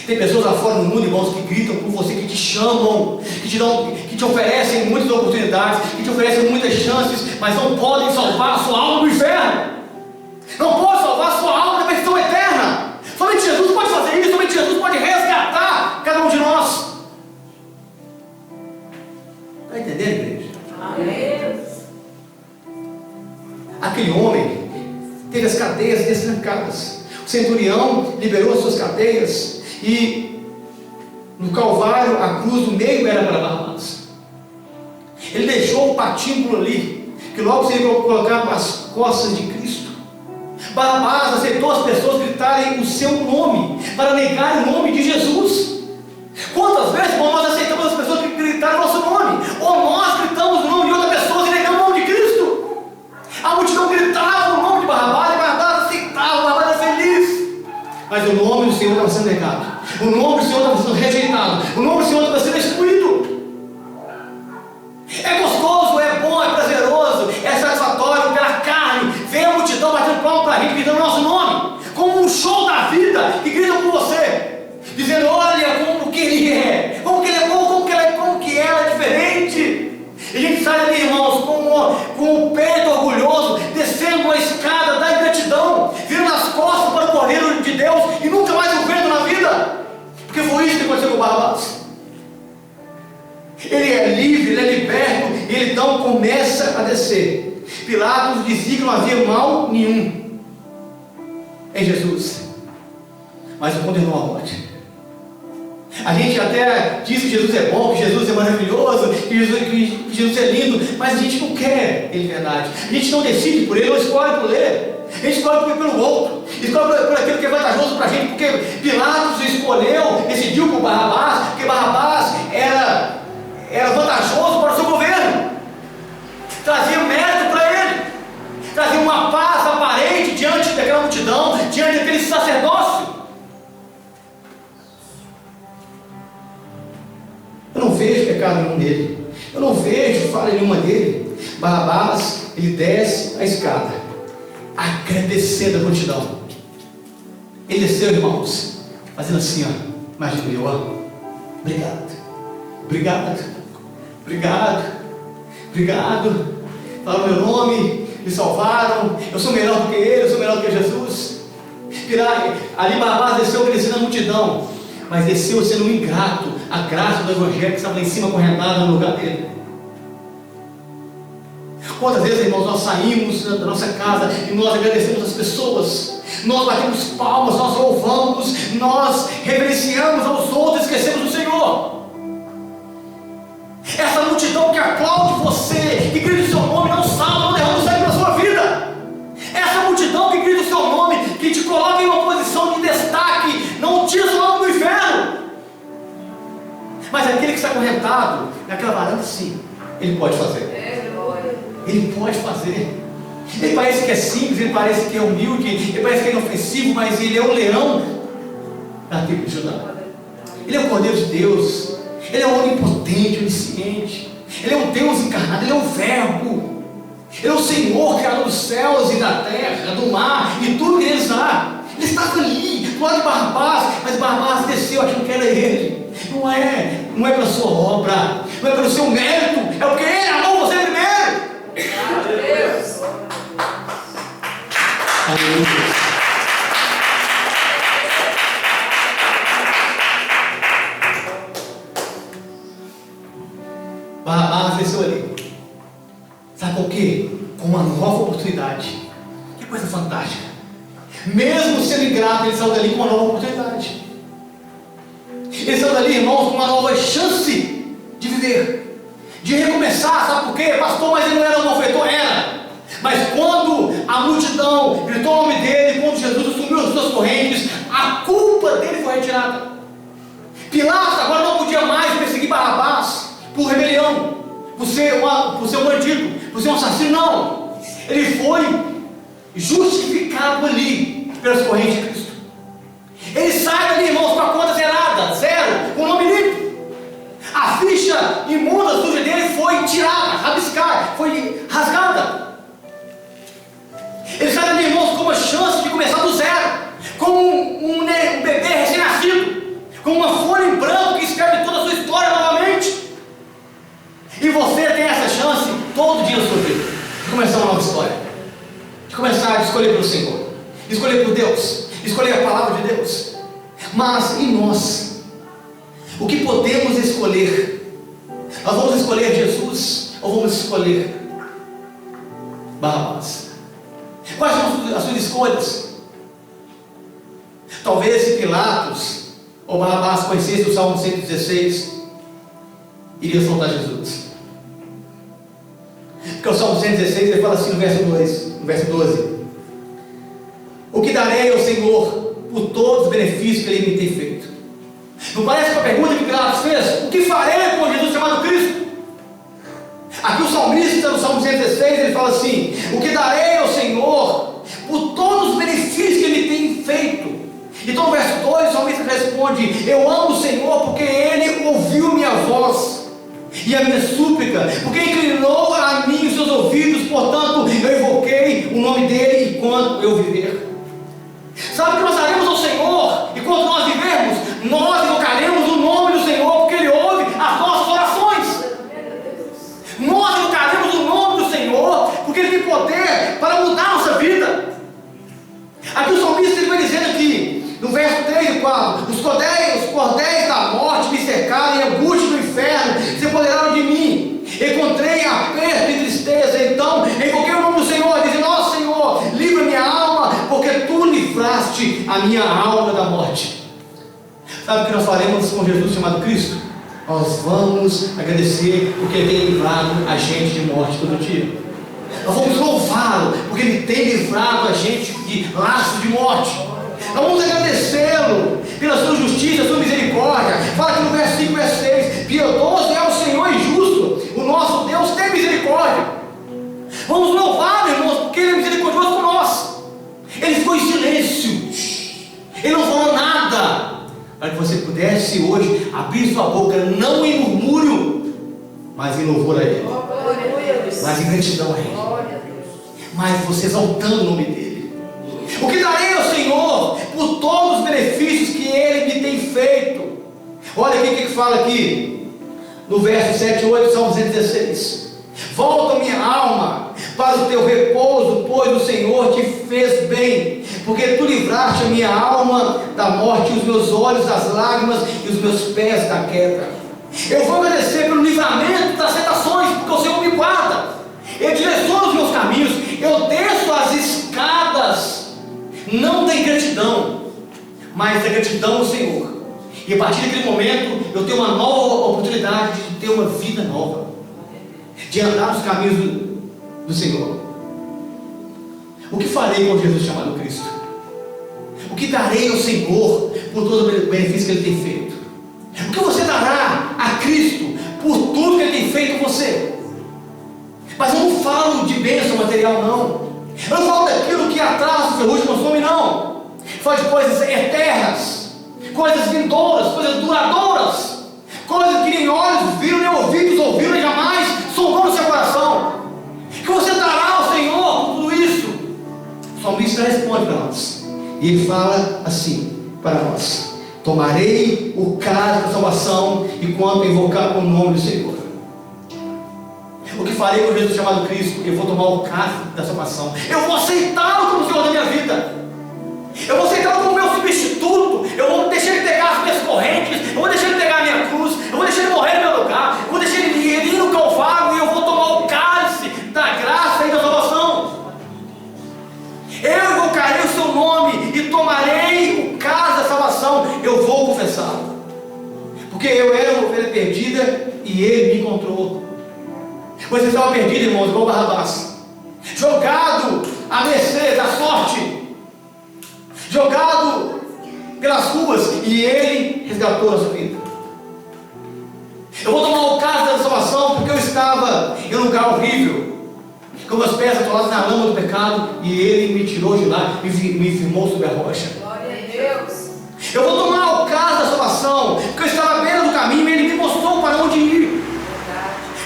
S2: Tem pessoas lá fora no mundo, irmãos, que gritam por você, que te chamam, que te oferecem muitas oportunidades, que te oferecem muitas chances, mas não podem salvar a sua alma do inferno. Não pode salvar a sua alma da perdição eterna. Somente Jesus pode fazer isso, somente Jesus pode resgatar cada um de nós. Está entendendo, igreja?
S3: Amém.
S2: Aquele homem teve as cadeias destrancadas. O centurião liberou as suas cadeias. E no Calvário, a cruz do meio era para Barrabás. Ele deixou o patíbulo ali, que logo seria colocado nas costas de Cristo. Barrabás aceitou as pessoas gritarem o seu nome, para negar o nome de Jesus. Quantas vezes nós aceitamos as pessoas que gritaram o nosso nome, ou nós gritamos o nome de outra pessoa e negamos o nome de Cristo? A multidão gritava o nome de Barrabás, e Barrabás aceitava, Barrabás era feliz. Mas o nome do Senhor estava sendo negado, o nome do Senhor estava sendo rejeitado, o nome do Senhor estava sendo excluído. É gostoso, é bom, é prazeroso, é satisfatório pela carne ver a multidão batendo palma para a gente, gritando o nosso nome, como um show da vida, que gritam por você, dizendo: olha como que ele é, como que ele é bom, como que ela é diferente. E a gente sai ali, irmãos, com o peito orgulhoso, descendo a escada da ingratidão, virando as costas para o Cordeiro de Deus e nunca mais o vendo na vida, porque foi isso que aconteceu com Barrabás. Ele é livre, ele é liberto, e ele então começa a descer. Pilatos dizia que não havia mal nenhum em Jesus, mas o condenou à morte. A gente até diz que Jesus é bom, que Jesus é maravilhoso, que Jesus é lindo, mas a gente não quer ele verdade. A gente não decide por ele, não escolhe por ele. A gente escolhe pelo outro, escolhe por aquilo que é vantajoso para a gente, porque Pilatos escolheu, decidiu por Barrabás, porque Barrabás era vantajoso para o seu governo, trazia mérito para ele, trazia uma paz aparente diante daquela multidão, diante daquele sacerdócio. Eu não vejo pecado nenhum nele, eu não vejo falha nenhuma dele. Barrabás, ele desce a escada, agradecendo a multidão. Ele desceu, irmãos, fazendo assim, ó, imagina eu, ó, obrigado, falaram meu nome, me salvaram, eu sou melhor do que ele, eu sou melhor do que Jesus. Ali Barrabás desceu obedecendo a multidão, mas desceu sendo um ingrato à graça do Evangelho que estava lá em cima acorrentada no lugar dele. Quantas vezes, irmãos, nós saímos da nossa casa e nós agradecemos as pessoas, nós batemos palmas, nós louvamos, nós reverenciamos aos outros, esquecemos do Senhor. Essa multidão que aplaude você, que grita o seu nome, não salva, não derrama o sangue na sua vida. Essa multidão que grita o seu nome, que te coloca em uma posição de destaque, não tira o seu nome do inferno. Mas aquele que está acorrentado naquela varanda, sim, ele pode fazer. Ele pode fazer. Ele parece que é simples, ele parece que é humilde, ele parece que é inofensivo, mas ele é um leão da tribo de Judá. Ele é o Cordeiro de Deus. Ele é onipotente, onisciente. Ele é um Deus encarnado, ele é o Verbo. Ele é o Senhor, Criador dos céus e da terra, do mar e tudo que eles há. Ele estava ali, do lado de Barrabás, mas Barrabás desceu achando que era ele. Não é pela sua obra, não é pelo seu mérito, é porque ele amou você primeiro.
S3: Deus.
S1: Aleluia. Barrabás desceu ali. Sabe por quê? Com uma nova oportunidade. Que coisa fantástica. Mesmo sendo ingrato, ele saiu dali com uma nova oportunidade. Ele saiu dali, irmãos, com uma nova chance de viver, de recomeçar. Sabe por quê? Pastor, mas ele não era um malfeitor? Era. Mas quando a multidão gritou o nome dele, quando Jesus assumiu as suas correntes, a culpa dele foi retirada. Pilatos agora não podia mais perseguir Barrabás por rebelião, por ser um bandido, por ser um assassino. Não. Ele foi justificado ali pelas correntes de Cristo. Ele sai dali, irmãos, com a conta zerada, zero, com o nome limpo. A ficha imunda, suja dele foi tirada, rabiscada, foi rasgada. Ele sai dali, irmãos, com uma chance de começar do zero, como um bebê recém-nascido, com uma folha em branco que escreve toda a sua história novamente. E você tem essa chance todo dia na sua vida, de começar uma nova história, de começar a escolher pelo Senhor, escolher por Deus, escolher a palavra de Deus. Mas em nós, o que podemos escolher? Nós vamos escolher Jesus ou vamos escolher Barrabás? Quais são as suas escolhas? Talvez se Pilatos ou Barrabás conhecesse o Salmo 116, iria soltar Jesus. Porque o Salmo 116 ele fala assim no verso 12: o que darei ao Senhor por todos os benefícios que Ele me tem feito? Não parece que a pergunta que Pilatos fez? O que farei com Jesus chamado Cristo? Aqui o salmista no Salmo 116 ele fala assim: o que darei ao Senhor por todos os benefícios que Ele tem feito? Então no verso 2 o salmista responde: eu amo o Senhor porque Ele ouviu minha voz e a minha súplica, porque inclinou a mim os seus ouvidos, portanto eu invoquei o nome dele enquanto eu viver. Sabe o que nós daremos ao Senhor enquanto nós vivermos? Nós invocaremos o nome do Senhor, porque Ele ouve as nossas orações. Nós invocaremos o nome do Senhor, porque Ele tem poder para mudar a nossa vida. Aqui o salmista ele vai dizendo aqui, no verso 3 e 4: os cordéis da morte me cercaram, e a angústia do inferno se apoderaram de mim. Encontrei aperto e tristeza, então invoquei o nome do Senhor, dizendo: ó Senhor, livra minha alma, porque Tu livraste a minha alma da morte. Sabe o que nós faremos com Jesus chamado Cristo? Nós vamos agradecer porque Ele tem livrado a gente de morte todo dia. Nós vamos louvá-lo porque Ele tem livrado a gente de laço de morte. Nós vamos agradecê-lo pela sua justiça, sua misericórdia. Fala aqui no verso 5 e verso 6: piedoso é o Senhor e justo, o nosso Deus tem misericórdia. Vamos louvá-lo, irmãos, porque Ele é misericordioso com nós. Ele ficou em silêncio, Ele não falou nada, para que você pudesse hoje abrir sua boca, não em murmúrio, mas em louvor a Ele, mas em gratidão a Ele, mas você exaltando o nome dEle. O que darei ao Senhor por todos os benefícios que Ele me tem feito? Olha aqui o que fala aqui no verso 7 e 8, Salmo 116: volta minha alma para o teu repouso, pois o Senhor te fez bem, porque Tu livraste a minha alma da morte, os meus olhos das lágrimas e os meus pés da queda. Eu vou agradecer pelo livramento das tentações, porque o Senhor me guarda, Ele direciona os meus caminhos. Eu desço as escadas, não da ingratidão, mas da gratidão ao Senhor, e a partir daquele momento eu tenho uma nova oportunidade de ter uma vida nova, de andar nos caminhos do Senhor. O que farei com Jesus chamado Cristo? O que darei ao Senhor por todo o benefício que Ele tem feito? O que você dará
S2: Cristo por tudo que Ele tem feito com você. Mas eu não falo de bênção material, não. Eu não falo daquilo que atrasa o ferrugem consome, não. Eu falo de coisas eternas, coisas vindouras, coisas duradouras, coisas que nem olhos viram, nem ouvidos ouviram, nem jamais sondou no seu coração. Que você dará ao Senhor tudo isso. O salmista responde para nós. E ele fala assim para nós: tomarei o cálice da salvação enquanto invocar o nome do Senhor. O que farei com Jesus chamado Cristo? Eu vou tomar o cálice da salvação. Eu vou aceitá-lo como Senhor da minha vida. Eu vou aceitá-lo como meu substituto. Eu vou deixar Ele pegar as minhas correntes. Eu vou deixar Ele pegar a minha cruz. Eu vou deixar Ele morrer no meu lugar. Eu vou deixar Ele ir no Calvário. E eu vou tomar o cálice da graça e da salvação. Eu invocarei o seu nome e tomarei o cálice da salvação. Eu vou confessá-lo. Porque eu era uma ovelha perdida e Ele me encontrou. Você estava perdido, irmãos, igual Barrabás, jogado à mercê da sorte, jogado pelas ruas, e Ele resgatou a sua vida. Eu vou tomar o cálice da salvação porque eu estava em um lugar horrível, com meus pés atolados na lama do pecado, e Ele me tirou de lá e me firmou sobre a rocha.
S3: Glória a Deus.
S2: Eu vou tomar o cálice da salvação porque eu estava à beira do caminho e Ele me mostrou para onde ir.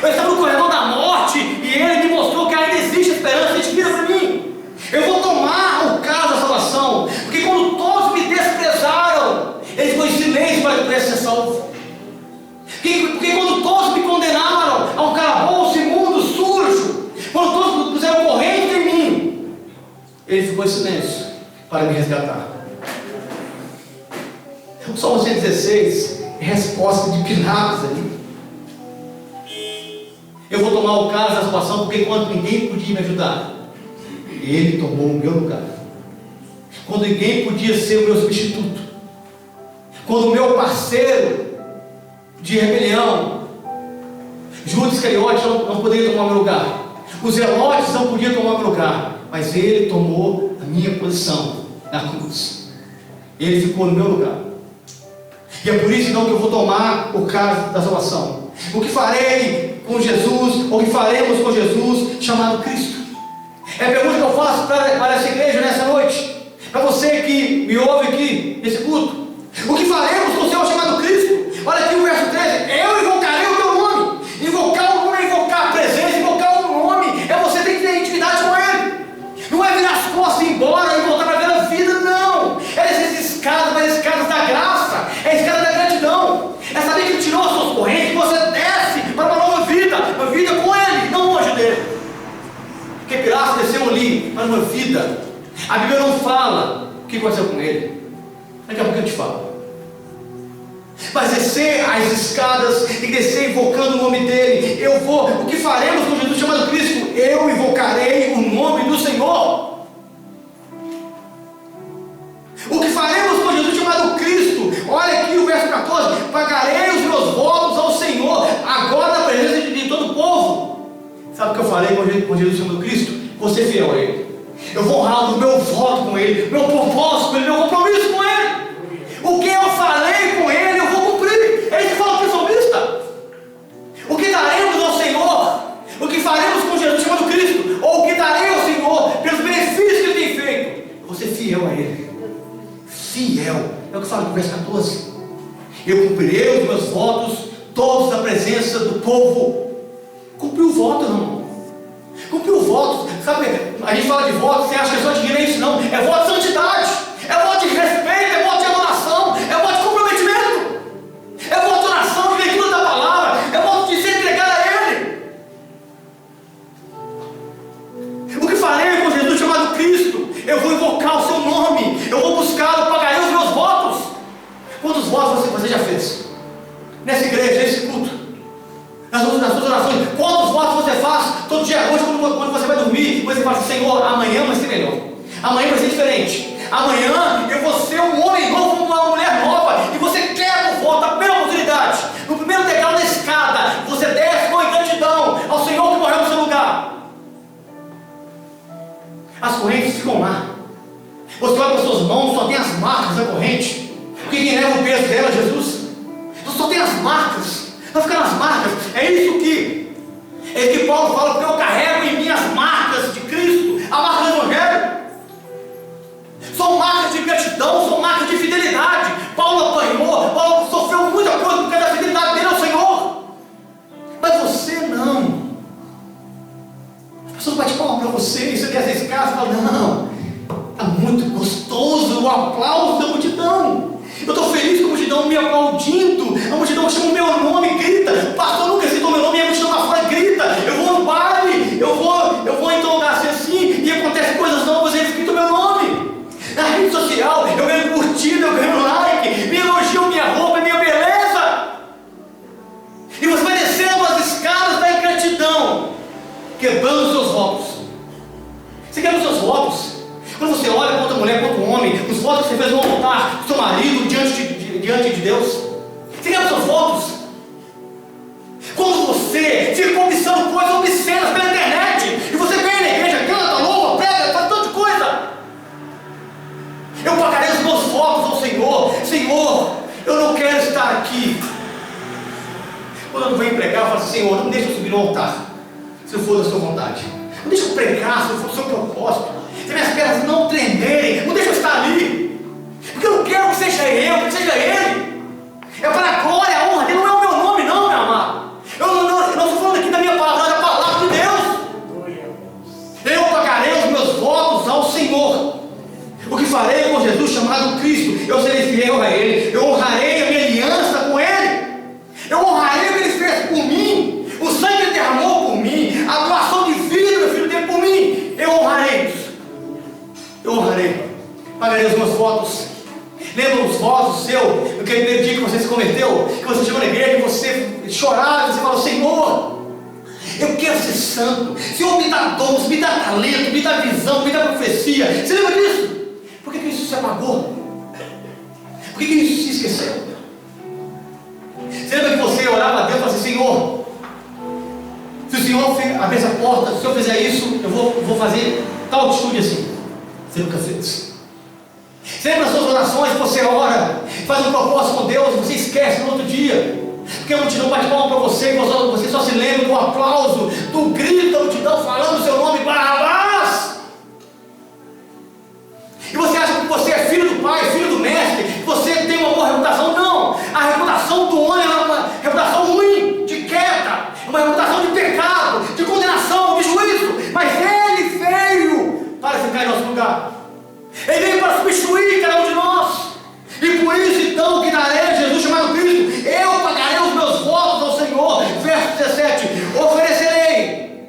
S2: Eu estava no corredor da morte e Ele me mostrou que ainda existe esperança. Ele vira para mim. Eu vou tomar o cálice da salvação porque quando todos me desprezaram, Ele ficou em silêncio para que eu pudesse ser salvo. Porque quando todos me condenaram a um calabouço imundo, sujo, quando todos puseram corrente em mim, Ele ficou em silêncio para me resgatar. O Salmo 116 é resposta de Pilatos ali. Eu vou tomar o cálice da salvação porque quando ninguém podia me ajudar, Ele tomou o meu lugar. Quando ninguém podia ser o meu substituto, quando o meu parceiro de rebelião, Judas Iscariote, não poderia tomar o meu lugar, os zelotes não podiam tomar o meu lugar, mas Ele tomou a minha posição na cruz. Ele ficou no meu lugar. E é por isso então que eu vou tomar o cálice da salvação. O que farei com Jesus, ou o que faremos com Jesus chamado Cristo? É a pergunta que eu faço para essa igreja nessa noite, para você que me ouve aqui nesse culto. O que faremos com o Senhor chamado Cristo? Olha aqui o verso 13: eu invocarei o teu nome. Invocar o nome é invocar a presença. Invocar o nome é você ter que ter intimidade com Ele. Não é virar as costas e ir embora e voltar para a velha vida, não. É essas escadas, mas escadas da graça, é a escada da gratidão, é saber que Ele tirou as suas correntes, que você desce para uma nova vida com Ele, não longe dele. Porque Pilatos desceu ali para uma vida. A Bíblia não fala o que aconteceu com ele. Daqui a pouco eu te falo. Mas descer as escadas e descer invocando o nome dele. O que faremos com Jesus chamado Cristo? Eu invocarei o nome do Senhor. O que faremos com Jesus chamado Cristo? Olha aqui o verso 14: pagarei os meus votos ao Senhor, agora na presença de todo o povo. Sabe o que eu farei com Jesus chamado Cristo? Vou ser fiel a Ele. Eu vou honrar o meu voto com Ele, meu propósito com Ele, meu compromisso com Ele. O que eu falei com Ele, eu vou cumprir. É isso que fala o salmista. O que daremos ao Senhor? O que faremos com Jesus chamado Cristo? Ou o que darei ao Senhor pelos benefícios que Ele tem feito? Eu vou ser fiel a Ele. Fiel, é o que fala no verso 14. Eu cumprirei os meus votos, todos na presença do povo. Cumpriu o voto, irmão. Cumpriu o voto. Sabe, a gente fala de voto, você acha que é só de direitos? Não, é voto de santidade, é voto de respeito, é voto de adoração, é voto de comprometimento, é voto de oração, de leitura da palavra, é voto de se entregar a Ele. O que farei com Jesus chamado Cristo? Eu vou invocar o seu nome, eu vou buscá-lo, pagarei os meus votos. Quantos votos você já fez? Nessa igreja, nesse culto, nas suas orações, quantos votos você faz todo dia? Hoje, quando você vai dormir, você fala assim: Senhor, amanhã vai ser melhor, amanhã vai ser diferente, amanhã eu vou ser um homem novo, uma mulher nova, e você quer o voto, a primeira oportunidade, no primeiro degrau da escada, você desce com gratidão ao Senhor que morreu no seu lugar. As correntes ficam lá. Você olha para as suas mãos, só tem as marcas da corrente. Porque quem leva o peso dela é Jesus. Então só tem as marcas. vai ficar nas marcas. É isso que Paulo fala, porque eu carrego em mim as marcas de Cristo, a marca do Evangelho. São marcas de gratidão, são marcas de fidelidade. Paulo apanhou, Paulo sofreu muita coisa por causa da fidelidade dele ao Senhor. Mas você não. As pessoas batem palma para você, e você desce esse caso e fala, não, está muito gostoso o aplauso da multidão. Eu estou feliz com a multidão me aplaudindo, a multidão chama o meu nome, grita. O pastor nunca citou meu nome e a multidão lá fora grita. Eu vou no baile, eu vou então lugar assim, e acontece coisas novas e eles gritam meu nome. Na rede social, eu ganho curtida, eu ganho like, me elogiam minha roupa, minha beleza. E você vai descendo as escadas da ingratidão, quebrando os seus votos. Você quebra os seus votos. Quando você olha para outra mulher, para outro homem, os votos que você fez no altar, do seu marido, diante de Deus, você quebra os seus votos. Quando você fica cobiçando coisas obscenas pela internet, e você vem na igreja, canta, louva, prega, faz tanta coisa. Eu pagarei os meus votos ao Senhor. Senhor, eu não quero estar aqui. Quando eu venho pregar, eu falo assim, Senhor, não me deixa eu subir no altar, se não for da sua vontade. Não deixa eu pregar, se não for do seu propósito. Se minhas pernas não tremerem, não deixa eu estar ali. Porque eu não quero que seja eu, que seja Ele. É para a glória, a honra dele, não é o meu nome não, meu amado. Eu não estou falando aqui da minha palavra, é da palavra de Deus. Eu pagarei os meus votos ao Senhor. O que farei com Jesus chamado Cristo? Eu serei fiel a Ele. Eu honrarei a minha aliança com Ele. Eu honrarei o que Ele fez por mim. O sangue que Ele derramou por mim. A doação de vida do Filho dele por mim. Eu honrarei isso. Eu honrarei. Pagarei os meus votos. Lembra os votos seus, no primeiro dia que você se converteu, que você chegou na igreja, que você chorava, você falou, Senhor, eu quero ser santo. Senhor, me dá dons, me dá talento, me dá visão, me dá profecia. Você lembra disso? Por que isso se apagou? Por que isso se esqueceu? Você lembra que você orava a Deus e falava assim, Senhor, se o Senhor abrir essa porta, se o Senhor fizer isso, eu vou fazer tal atitude assim. Você nunca fez. Você lembra das suas orações, você ora, faz um propósito com Deus, você esquece no outro dia. Porque a multidão bate palma para você, você só se lembra do aplauso, do grito da multidão falando o seu nome, Barrabás. E você acha que você é filho do Pai, filho do Mestre, que você tem uma boa reputação? Não! A reputação do homem é uma reputação ruim, de queda, uma reputação de pecado, de condenação, de juízo. Mas Ele veio para ficar em nosso lugar. Ele veio para substituir cada um de nós. E por isso então que darei a Jesus chamado Cristo, eu pagarei os meus votos ao Senhor. Verso 17: oferecerei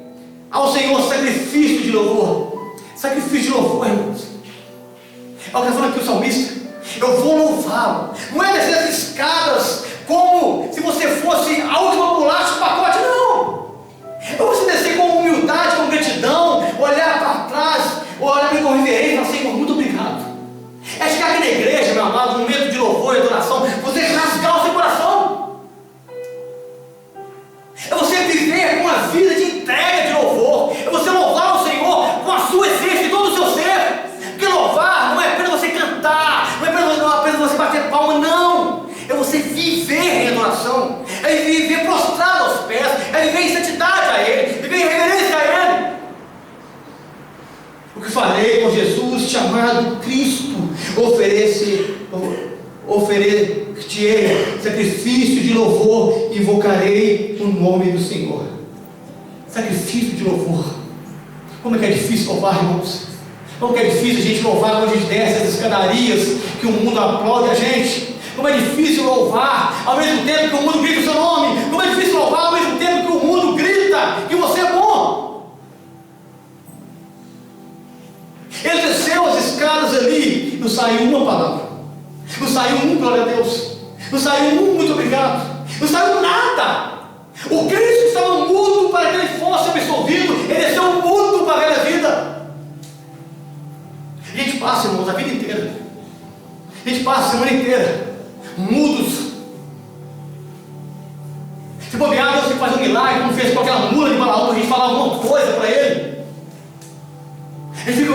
S2: ao Senhor sacrifício de louvor. Sacrifício de louvor, irmãos. É o que está falando aqui o salmista. Eu vou louvá-lo. Não é descer as escadas como se você fosse a última bolacha do pacote, não. É você descer com humildade, com gratidão, olhar para trás, olhar bem com reverência e falar, Senhor, muito obrigado. É chegar aqui na igreja, meu amado, no momento de louvor e adoração, você rasgar o seu coração. É você viver uma vida de entrega de louvor. É você louvar o Senhor com a sua essência e todo o seu ser. Porque louvar não é apenas você cantar, não é apenas você bater palma, não. É você viver em adoração, é viver prostrado aos pés, é viver em santidade a Ele, viver em reverência a Ele. O que farei com Jesus chamado Cristo? Oferecer-te-ei sacrifício de louvor, invocarei o nome do Senhor. Sacrifício de louvor. Como é que é difícil louvar, irmãos? Como é difícil a gente louvar quando a gente desce as escadarias que o mundo aplaude a gente. Como é difícil louvar ao mesmo tempo que o mundo grita o seu nome. Como é difícil louvar ao mesmo tempo que o mundo grita que você é bom. Ele desceu as escadas ali, não saiu uma palavra, não saiu um glória a Deus, não saiu um muito obrigado, não saiu nada. O Cristo estava mudo para que ele fosse absolvido, ele desceu mudo para a velha vida. A gente passa, irmãos, a vida inteira, a gente passa a semana inteira mudos. Se bobear, Deus tem que fazer um milagre, como fez com aquela mula de Balaão, para a gente falar alguma coisa para ele. Ele fica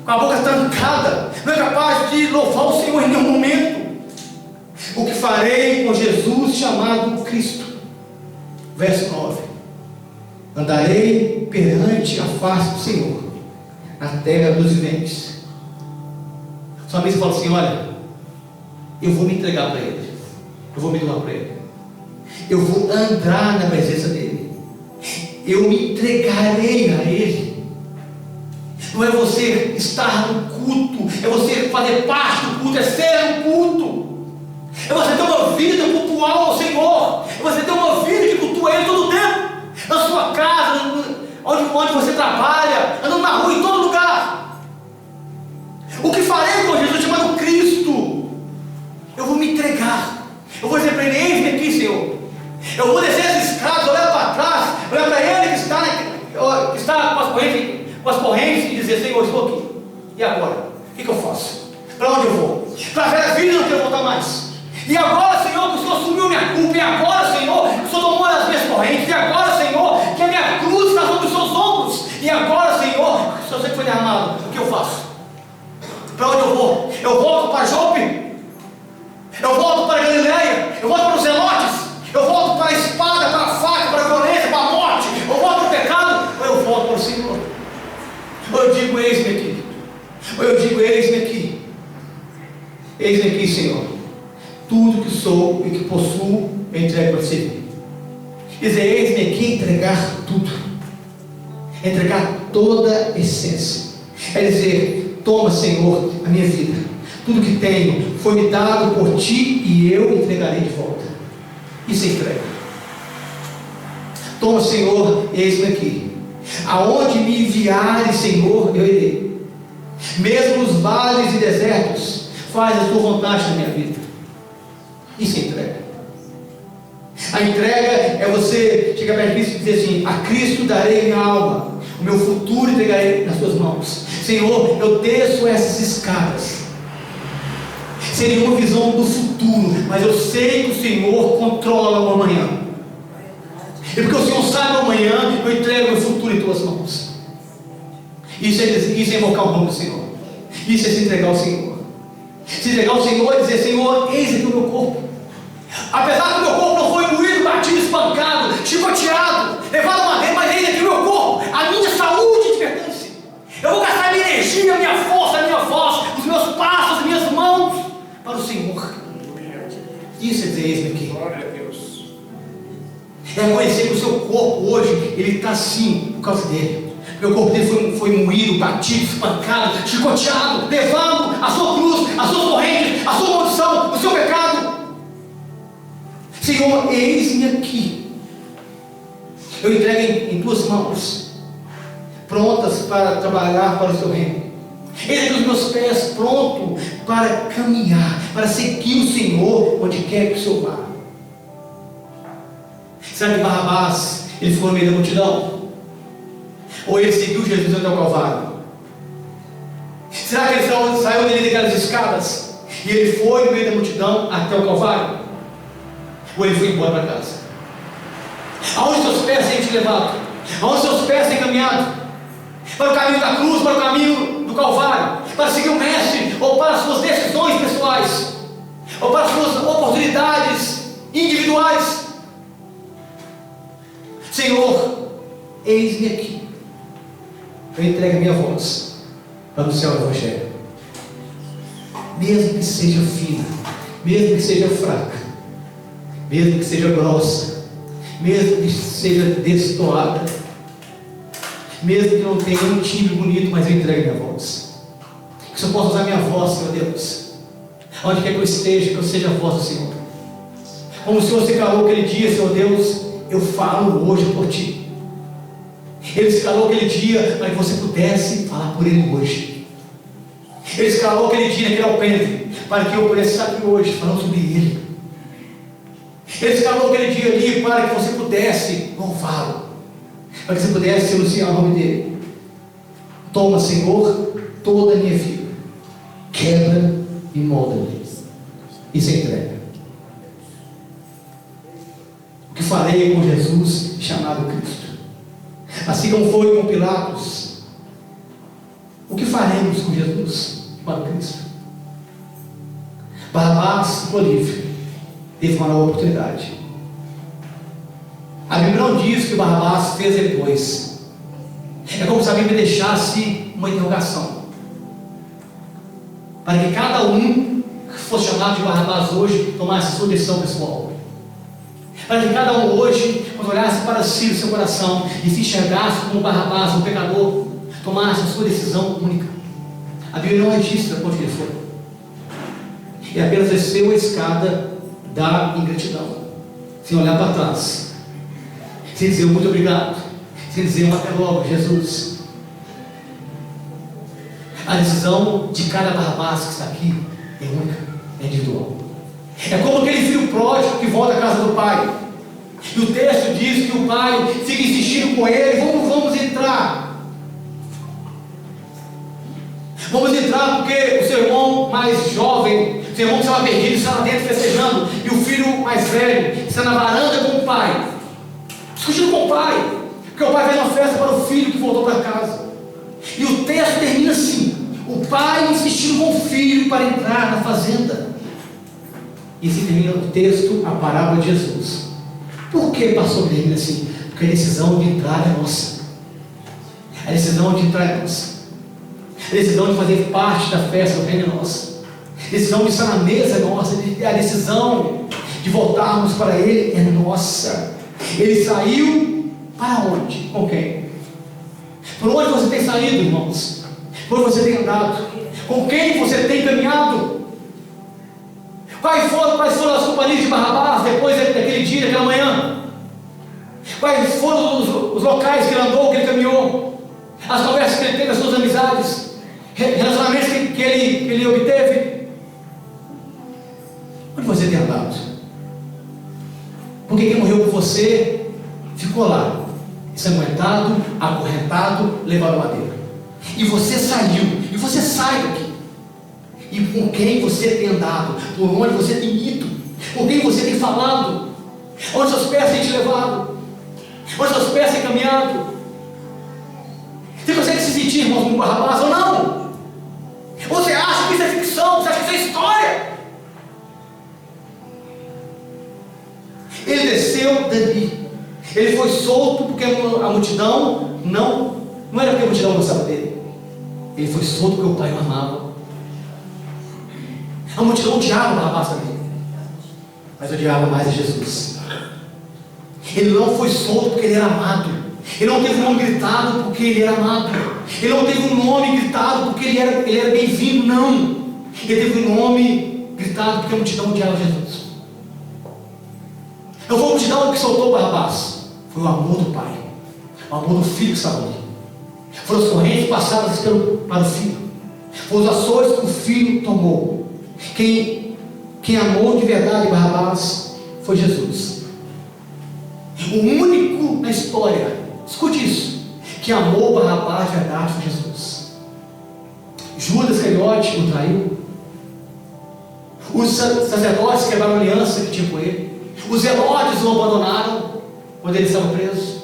S2: com a boca trancada, não é capaz de louvar o Senhor em nenhum momento. O que farei com Jesus
S1: chamado Cristo. Verso 9: andarei perante a face do Senhor, na terra dos viventes. Sua mesa fala assim: olha, eu vou me entregar para Ele, eu vou me doar para Ele, eu vou andar na presença dEle, eu me entregarei a Ele. Não é você estar no culto, é você fazer parte do culto, é ser um culto, é você ter uma vida cultual ao Senhor, é você ter uma vida que cultua Ele todo o tempo, na sua casa, onde você trabalha, andando na rua, em todo lugar. O que farei com Jesus chamado Cristo? Eu vou me entregar, eu vou dizer para Ele: eis-me aqui, Senhor. Eu vou descer as escadas, olhar para trás, olhar para Ele que está com as correntes e dizer: Senhor, estou aqui. E agora? O que eu faço? Para onde eu vou? Para a velha vida, não quero voltar mais. E agora, Senhor, que o Senhor assumiu minha culpa. E agora, Senhor, que o Senhor tomou as minhas correntes. E agora, Senhor, que a minha cruz está sobre os seus ombros. E agora, Senhor, que o Senhor sempre foi derramado. O que eu faço? Para onde eu vou? Eu volto para Jope? Eu volto para Galileia? Eu volto para os Zelotes? Eu volto para a espada, para a faca, para a violência, para a morte? Eu volto para o pecado? Ou eu volto para o Senhor? Ou eu digo: eis-me aqui. Ou eu digo: eis-me aqui. Eis-me aqui, Senhor. Tudo que sou e que possuo, eu entrego para Você. Dizer: eis-me aqui, entregar tudo. Entregar toda a essência. É dizer: toma, Senhor, a minha vida. Tudo que tenho foi me dado por Ti e eu entregarei de volta. Isso é entrega. Toma, Senhor, eis-me aqui. Aonde me enviares, Senhor, eu irei. Mesmo nos vales e desertos, faz a Tua vontade na minha vida. Isso é entrega. A entrega é você chegar perto de Cristo e dizer assim: a Cristo darei minha alma, o meu futuro entregarei nas Tuas mãos. Senhor, eu desço essas escadas sem nenhuma visão do futuro, mas eu sei que o Senhor controla o amanhã. E porque o Senhor sabe o amanhã, eu entrego o meu futuro em Tuas mãos. Isso é invocar o nome do Senhor. Isso é se entregar ao Senhor. Se entregar ao Senhor é dizer: Senhor, eis aqui o meu corpo. Apesar que o meu corpo não foi moído, batido, espancado, chicoteado, levado a madeira, mas eis aqui o meu corpo. A minha saúde te pertence. Eu vou gastar a minha energia, a minha força, a minha voz, os meus passos, as minhas mãos para o Senhor. Isso é dizer: eis-me aqui.
S4: Glória a Deus.
S1: É reconhecer que o seu corpo hoje, ele está assim por causa dele. Meu corpo dele foi moído, batido, espancado, chicoteado, levando a sua cruz, as suas correntes, a sua maldição, o seu pecado. Senhor, eis-me aqui. Eu entrego em Tuas mãos, prontas para trabalhar para o Seu reino. Eis aqui os meus pés prontos para caminhar, para seguir o Senhor onde quer que o Senhor vá. Será que Barrabás, ele ficou no meio da multidão? Ou ele seguiu Jesus até o Calvário? Será que ele saiu dele daquelas escadas e ele foi no meio da multidão até o Calvário? Ou ele foi embora para casa? Aonde seus pés têm te levado? Aonde seus pés têm caminhado? Para o caminho da cruz, para o caminho do Calvário, para seguir o Mestre, ou para as suas decisões pessoais, ou para as suas oportunidades individuais? Senhor, eis-me aqui. Eu entrego a minha voz para anunciar o Evangelho, mesmo que seja fina, mesmo que seja fraca, mesmo que seja grossa, mesmo que seja destoada, mesmo que não tenha um timbre bonito, mas eu entrego a minha voz. Que eu possa usar a minha voz, Senhor Deus, onde quer que eu esteja, que eu seja a voz do Senhor. Como o Senhor se calou aquele dia, Senhor Deus, eu falo hoje por Ti. Ele se calou aquele dia para que você pudesse falar por Ele hoje. Ele se calou aquele dia naquele alpendre para que eu pudesse estar aqui hoje falando sobre Ele. Ele se calou aquele dia ali para que você pudesse louvá-lo, para que você pudesse anunciar o nome dEle. Toma, Senhor, toda a minha vida, quebra e molda-me. Isso é entrega. O que farei com Jesus chamado Cristo? Assim como foi com Pilatos, o que faremos com Jesus chamado Cristo? Barrabás ficou livre, teve uma nova oportunidade. A Bíblia não diz que Barrabás fez depois. É como se a Bíblia deixasse uma interrogação, para que cada um que fosse chamado de Barrabás hoje tomasse a sua decisão pessoal. Para que cada um hoje, quando olhasse para si, o seu coração, e se enxergasse como Barrabás, um pecador, tomasse a sua decisão única. A Bíblia não registra onde ele foi. Ele apenas desceu a escada da ingratidão, sem olhar para trás, sem dizer muito obrigado, sem dizer um até logo, Jesus. A decisão de cada Barrabás que está aqui é única, é individual. É como aquele filho pródigo que volta à casa do pai. E o texto diz que o pai fica insistindo com ele: vamos entrar. Vamos entrar porque o seu irmão mais jovem, o seu irmão que estava perdido, está lá dentro festejando. E o filho mais velho está na varanda com o pai, discutindo com o pai, porque o pai fez uma festa para o filho que voltou para casa. E o texto termina assim: o pai insistindo com o filho para entrar na fazenda. E assim termina o texto, a parábola de Jesus. Por que, pastor, termina assim? Porque a decisão de entrar é nossa. A decisão de entrar é nossa. A decisão de fazer parte da festa do reino é nossa. A decisão de estar na mesa é nossa. A decisão de voltarmos para Ele é nossa. Ele saiu para onde? Com quem? Por onde você tem saído, irmãos? Por onde você tem andado? Com quem você tem caminhado? Quais foram as companhias de Barrabás depois daquele dia, daquela manhã? Quais foram os locais que ele andou, que ele caminhou? As conversas que ele teve, as suas amizades, relacionamentos que ele obteve? Onde você tem andado? Porque quem morreu por você ficou lá, ensanguentado, acorrentado, levado ao madeiro. E você saiu, e você sai daqui. E com quem você tem andado? Por onde você tem ido? Com quem você tem falado? Onde seus pés têm te levado? Onde seus pés têm caminhado? Você consegue se sentir, irmão, como Barrabás ou não? Ou você acha que isso é ficção? Você acha que isso é história? Ele desceu dali. Ele foi solto porque a multidão não era porque a multidão gostava dele. Ele foi solto porque o pai o amava. A multidão odiava Barrabás também, mas odiava mais a Jesus. Ele não foi solto porque ele era amado. Ele não teve um nome gritado porque ele era amado. Ele não teve um nome gritado porque ele era bem-vindo, não. Ele teve um nome gritado porque a multidão odiava Jesus. Não foi a multidão que soltou Barrabás, foi o amor do pai, o amor do filho que estava ali. Foram as correntes passadas para o filho, foram os açoites que o filho tomou. Quem amou de verdade Barrabás foi Jesus. O único na história, escute isso, que amou Barrabás de verdade foi Jesus. Judas Iscariote o traiu. Os sacerdotes quebraram a aliança que tinha com ele. Os Herodes o abandonaram quando ele estava preso.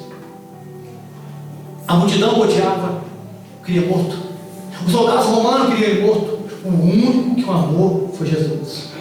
S1: A multidão o odiava, queria morto. Os soldados romanos queriam ele morto. O único que o amou foi Jesus.